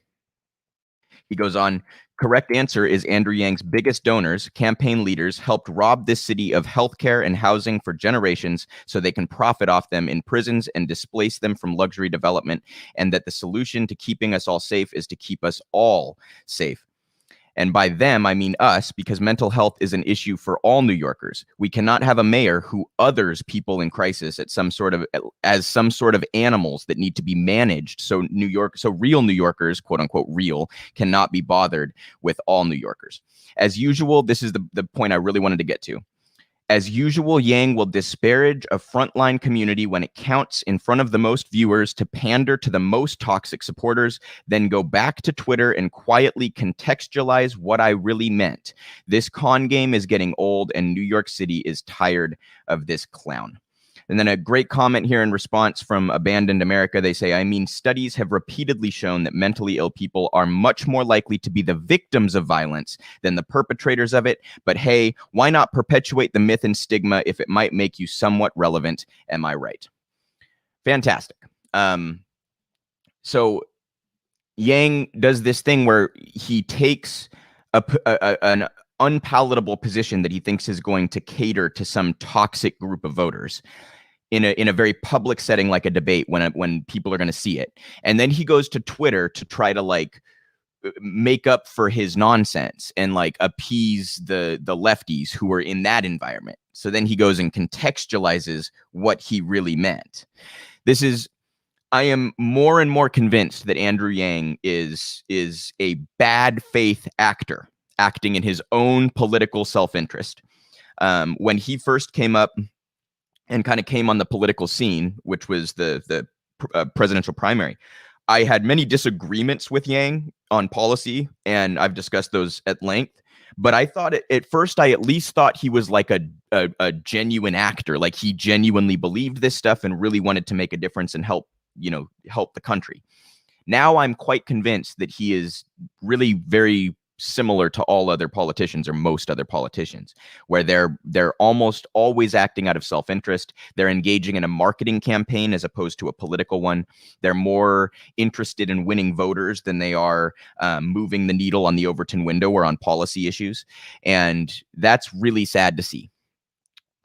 He goes on, correct answer is Andrew Yang's biggest donors, campaign leaders, helped rob this city of healthcare and housing for generations so they can profit off them in prisons and displace them from luxury development, and that the solution to keeping us all safe is to keep us all safe. And by them, I mean us, because mental health is an issue for all New Yorkers. We cannot have a mayor who others people in crisis as some sort of animals that need to be managed. So real New Yorkers, quote unquote real, cannot be bothered with all New Yorkers. As usual, this is the point I really wanted to get to. As usual, Yang will disparage a frontline community when it counts in front of the most viewers to pander to the most toxic supporters, then go back to Twitter and quietly contextualize what I really meant. This con game is getting old and New York City is tired of this clown. And then a great comment here in response from Abandoned America. They say, I mean, studies have repeatedly shown that mentally ill people are much more likely to be the victims of violence than the perpetrators of it. But hey, why not perpetuate the myth and stigma if it might make you somewhat relevant? Am I right? Fantastic. So Yang does this thing where he takes an unpalatable position that he thinks is going to cater to some toxic group of voters in a very public setting, like a debate, when people are going to see it. And then he goes to Twitter to try to like make up for his nonsense and like appease the lefties who are in that environment. So then he goes and contextualizes what he really meant. I am more and more convinced that Andrew Yang is a bad faith actor acting in his own political self-interest. When he first came up and kind of came on the political scene, which was the presidential primary, I had many disagreements with Yang on policy, and I've discussed those at length. But I thought at first, I at least thought he was like a genuine actor, like he genuinely believed this stuff and really wanted to make a difference and help the country. Now I'm quite convinced that he is really very similar to all other politicians, or most other politicians, where they're almost always acting out of self-interest. They're engaging in a marketing campaign as opposed to a political one. They're more interested in winning voters than they are moving the needle on the Overton window or on policy issues. And that's really sad to see.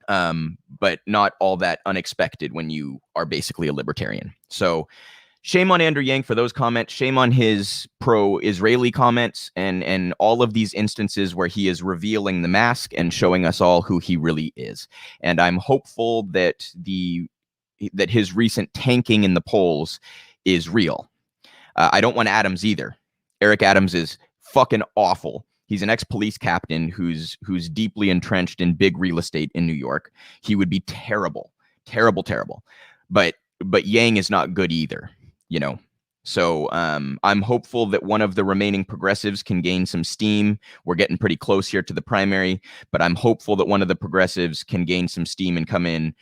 But not all that unexpected when you are basically a libertarian. So shame on Andrew Yang for those comments. Shame on his pro-Israeli comments and all of these instances where he is revealing the mask and showing us all who he really is. And I'm hopeful that his recent tanking in the polls is real. I don't want Adams either. Eric Adams is fucking awful. He's an ex-police captain who's deeply entrenched in big real estate in New York. He would be terrible, terrible, terrible. But Yang is not good either. So I'm hopeful that one of the remaining progressives can gain some steam. We're getting pretty close here to the primary, but I'm hopeful that one of the progressives can gain some steam and come in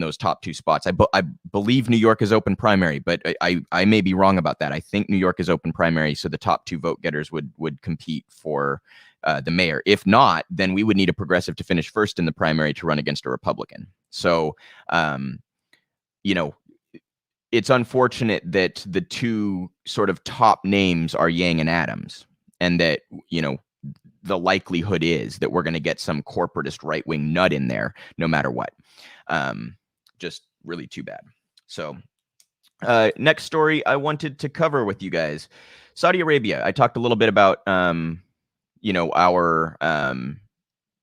those top two spots. I believe New York is open primary, but I may be wrong about that. I think New York is open primary, so the top two vote getters would compete for the mayor. If not, then we would need a progressive to finish first in the primary to run against a Republican. So, it's unfortunate that the two sort of top names are Yang and Adams, and that, the likelihood is that we're going to get some corporatist right-wing nut in there no matter what. just really too bad. So next story I wanted to cover with you guys, Saudi Arabia. I talked a little bit about,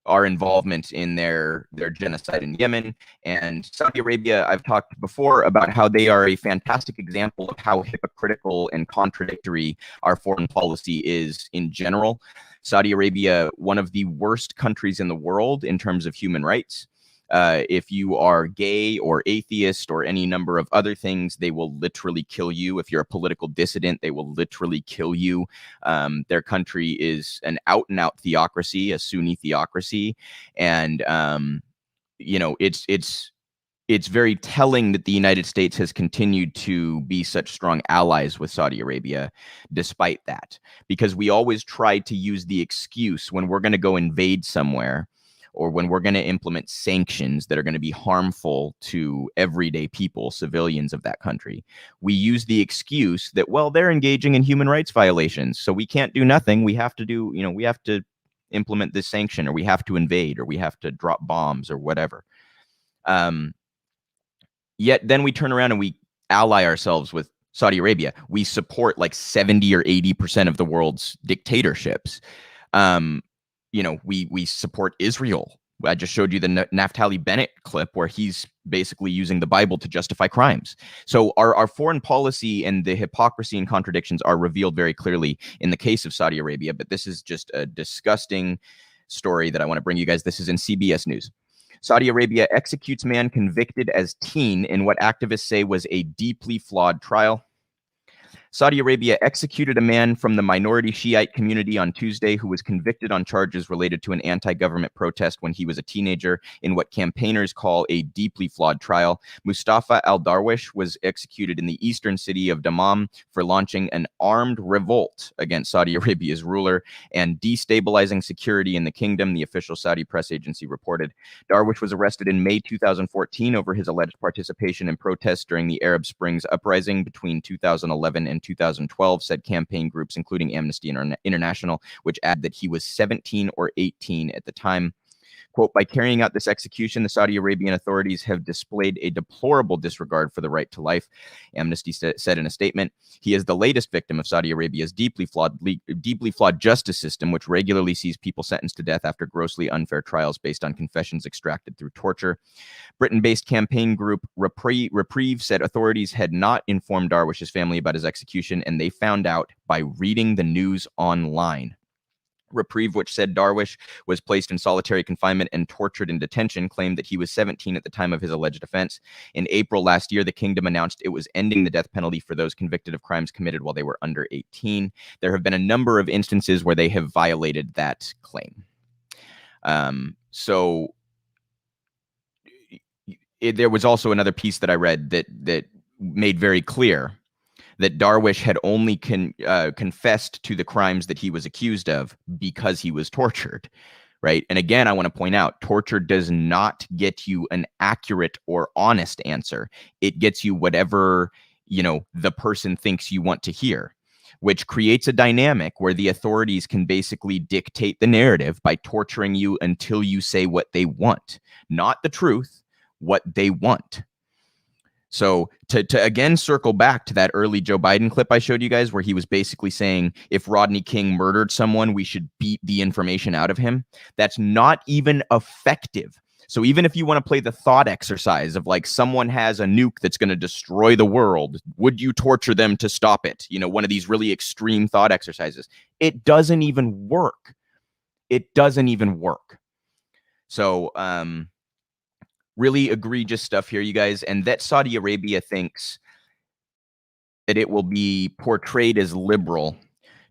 our involvement in their genocide in Yemen, and Saudi Arabia. I've talked before about how they are a fantastic example of how hypocritical and contradictory our foreign policy is in general. Saudi Arabia, one of the worst countries in the world in terms of human rights. If you are gay or atheist or any number of other things, they will literally kill you. If you're a political dissident, they will literally kill you. Their country is an out-and-out theocracy, a Sunni theocracy, and it's very telling that the United States has continued to be such strong allies with Saudi Arabia despite that, because we always try to use the excuse when we're going to go invade somewhere, or when we're going to implement sanctions that are going to be harmful to everyday people, civilians of that country. We use the excuse that, well, they're engaging in human rights violations, so we can't do nothing. We have to we have to implement this sanction, or we have to invade, or we have to drop bombs, or whatever. Yet then we turn around and we ally ourselves with Saudi Arabia. We support like 70 or 80% of the world's dictatorships. We support Israel. I just showed you the Naftali Bennett clip where he's basically using the Bible to justify crimes. So our foreign policy and the hypocrisy and contradictions are revealed very clearly in the case of Saudi Arabia. But this is just a disgusting story that I want to bring you guys. This is in CBS News. Saudi Arabia executes man convicted as teen in what activists say was a deeply flawed trial. Saudi Arabia executed a man from the minority Shiite community on Tuesday who was convicted on charges related to an anti-government protest when he was a teenager in what campaigners call a deeply flawed trial. Mustafa al-Darwish was executed in the eastern city of Dammam for launching an armed revolt against Saudi Arabia's ruler and destabilizing security in the kingdom, the official Saudi press agency reported. Darwish was arrested in May 2014 over his alleged participation in protests during the Arab Springs uprising between 2011 and 2012, said campaign groups including Amnesty International, which add that he was 17 or 18 at the time. Quote, by carrying out this execution, the Saudi Arabian authorities have displayed a deplorable disregard for the right to life, Amnesty said in a statement. He is the latest victim of Saudi Arabia's deeply flawed justice system, which regularly sees people sentenced to death after grossly unfair trials based on confessions extracted through torture. Britain-based campaign group Reprieve said authorities had not informed Darwish's family about his execution, and they found out by reading the news online. Reprieve, which said Darwish was placed in solitary confinement and tortured in detention, claimed that he was 17 at the time of his alleged offense. In April last year, the kingdom announced it was ending the death penalty for those convicted of crimes committed while they were under 18. There have been a number of instances where they have violated that claim. There was also another piece that I read that made very clear that Darwish had only confessed to the crimes that he was accused of because he was tortured, right? And again, I want to point out, torture does not get you an accurate or honest answer. It gets you whatever, the person thinks you want to hear, which creates a dynamic where the authorities can basically dictate the narrative by torturing you until you say what they want, not the truth, what they want. So to again circle back to that early Joe Biden clip I showed you guys, where he was basically saying if Rodney King murdered someone, we should beat the information out of him. That's not even effective. So even if you want to play the thought exercise of like someone has a nuke that's going to destroy the world, would you torture them to stop it? One of these really extreme thought exercises. It doesn't even work. It doesn't even work. So, really egregious stuff here, you guys. And that Saudi Arabia thinks that it will be portrayed as liberal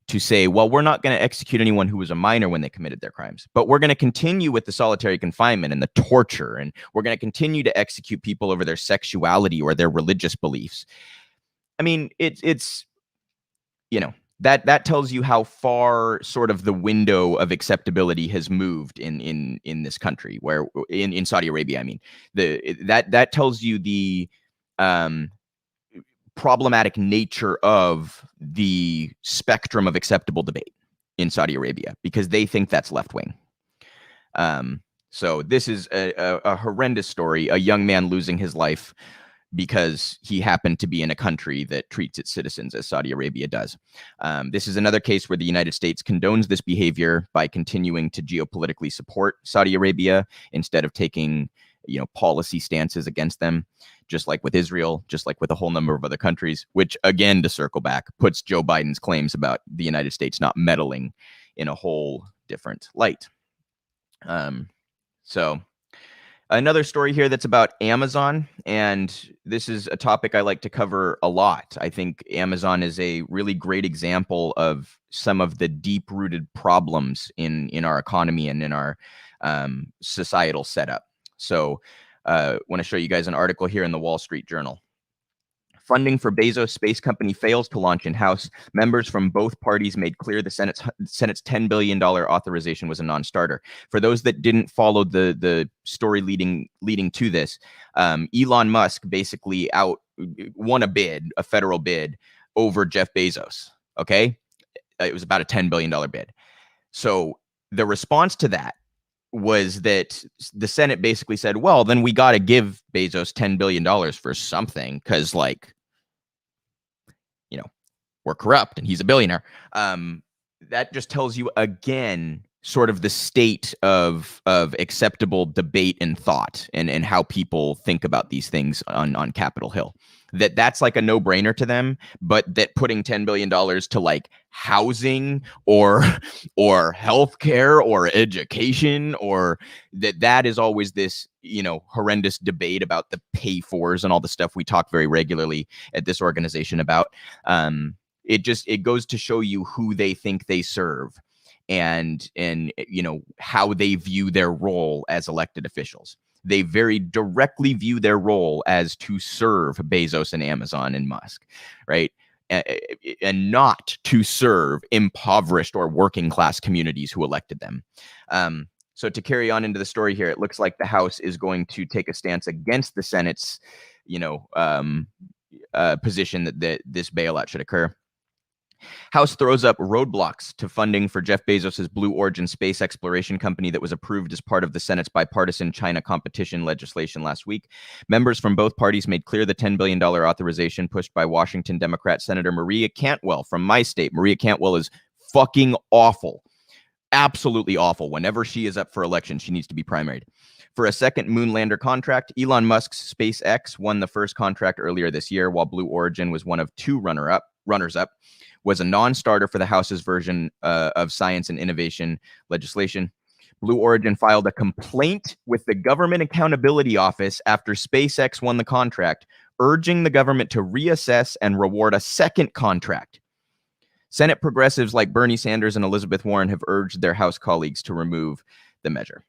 to say, well, we're not going to execute anyone who was a minor when they committed their crimes, but we're going to continue with the solitary confinement and the torture, and we're going to continue to execute people over their sexuality or their religious beliefs. I mean, it's that tells you how far sort of the window of acceptability has moved in this country, where in Saudi Arabia, I mean, that tells you the problematic nature of the spectrum of acceptable debate in Saudi Arabia, because they think that's left wing. So this is a horrendous story, a young man losing his life because he happened to be in a country that treats its citizens as Saudi Arabia does. This is another case where the United States condones this behavior by continuing to geopolitically support Saudi Arabia instead of taking, policy stances against them, just like with Israel, just like with a whole number of other countries, which, again, to circle back, puts Joe Biden's claims about the United States not meddling in a whole different light. So another story here that's about Amazon, and this is a topic I like to cover a lot. I think Amazon is a really great example of some of the deep-rooted problems in our economy and in our societal setup. So I want to show you guys an article here in the Wall Street Journal. Funding for Bezos' space company fails to launch in-house. Members from both parties made clear the Senate's $10 billion authorization was a non-starter. For those that didn't follow the story leading to this, Elon Musk basically won a federal bid over Jeff Bezos. Okay, it was about a $10 billion bid. So the response to that was that the Senate basically said, well, then we got to give Bezos $10 billion for something because, we're corrupt and he's a billionaire. That just tells you, again, sort of the state of acceptable debate and thought and how people think about these things on Capitol Hill. That's like a no-brainer to them, but that putting $10 billion to like housing or healthcare or education, or that is always this, horrendous debate about the pay-fors and all the stuff we talk very regularly at this organization about. It goes to show you who they think they serve and how they view their role as elected officials. They very directly view their role as to serve Bezos and Amazon and Musk, right? And not to serve impoverished or working class communities who elected them. So to carry on into the story here, it looks like the House is going to take a stance against the Senate's, position that this bailout should occur. House throws up roadblocks to funding for Jeff Bezos' Blue Origin space exploration company that was approved as part of the Senate's bipartisan China competition legislation last week. Members from both parties made clear the $10 billion authorization pushed by Washington Democrat Senator Maria Cantwell from my state. Maria Cantwell is fucking awful. Absolutely awful. Whenever she is up for election, she needs to be primaried. For a second moon lander contract, Elon Musk's SpaceX won the first contract earlier this year, while Blue Origin was one of two runners-up, was a non-starter for the House's version of science and innovation legislation. Blue Origin filed a complaint with the Government Accountability Office after SpaceX won the contract, urging the government to reassess and reward a second contract. Senate progressives like Bernie Sanders and Elizabeth Warren have urged their House colleagues to remove the measure.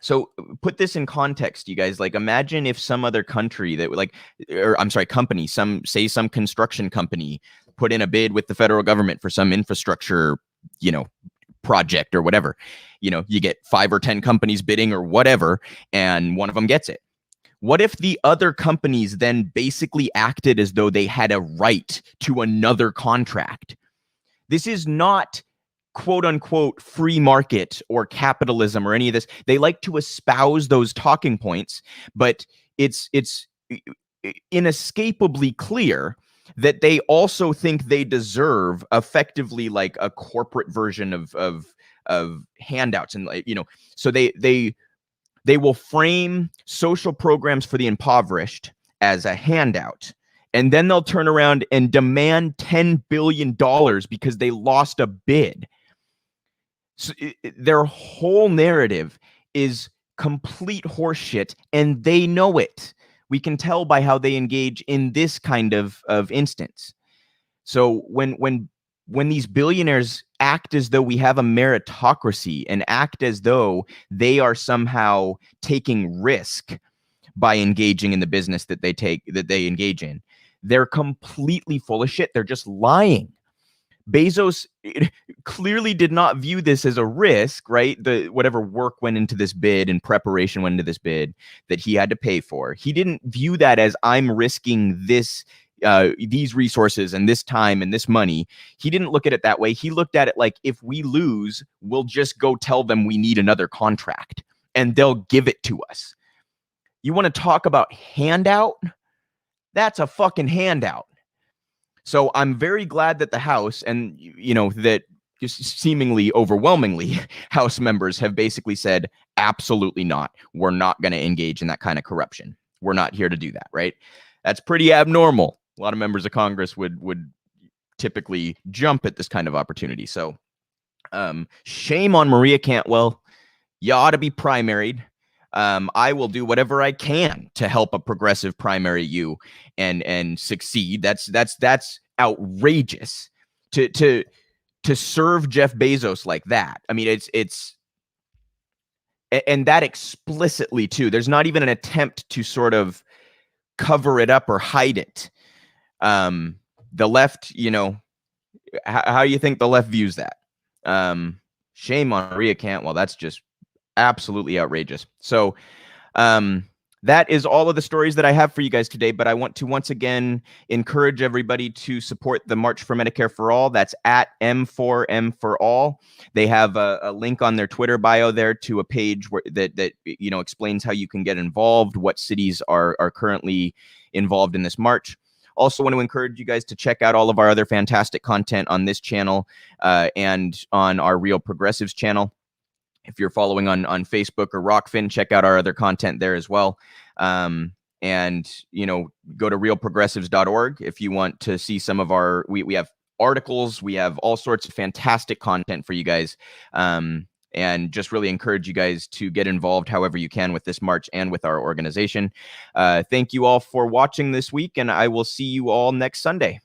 So put this in context, you guys. Like, imagine if some other country company, some construction company put in a bid with the federal government for some infrastructure, project or whatever. You get 5 or 10 companies bidding or whatever, and one of them gets it. What if the other companies then basically acted as though they had a right to another contract? This is not quote unquote free market or capitalism or any of this. They like to espouse those talking points, but it's inescapably clear that they also think they deserve effectively like a corporate version of handouts. And so they will frame social programs for the impoverished as a handout. And then they'll turn around and demand $10 billion because they lost a bid. So their whole narrative is complete horseshit, and they know it. We can tell by how they engage in this kind of instance. So when these billionaires act as though we have a meritocracy and act as though they are somehow taking risk by engaging in the business that they engage in, they're completely full of shit. They're just lying. Bezos clearly did not view this as a risk, right? Whatever work went into this bid and preparation went into this bid that he had to pay for. He didn't view that as, I'm risking this, these resources and this time and this money. He didn't look at it that way. He looked at it like, if we lose, we'll just go tell them we need another contract. and they'll give it to us. You want to talk about handout? That's a fucking handout. So I'm very glad that the House and, that just seemingly overwhelmingly House members have basically said, absolutely not. We're not going to engage in that kind of corruption. We're not here to do that, right? That's pretty abnormal. A lot of members of Congress would typically jump at this kind of opportunity. So shame on Maria Cantwell. You ought to be primaried. I will do whatever I can to help a progressive primary you and succeed. That's outrageous to serve Jeff Bezos like that. I mean, it's and that explicitly too. There's not even an attempt to sort of cover it up or hide it. The left, how do you think the left views that? Shame on Maria Cantwell. That's just absolutely outrageous. So that is all of the stories that I have for you guys today, but I want to once again encourage everybody to support the March for Medicare for All. That's at M4M for All. They have a link on their Twitter bio there to a page where that explains how you can get involved, what cities are currently involved in this march. Also want to encourage you guys to check out all of our other fantastic content on this channel and on our Real Progressives channel. If you're following on Facebook or Rockfin, check out our other content there as well. And, go to realprogressives.org if you want to see some of our, we have articles, we have all sorts of fantastic content for you guys. And just really encourage you guys to get involved however you can with this march and with our organization. Thank you all for watching this week, and I will see you all next Sunday.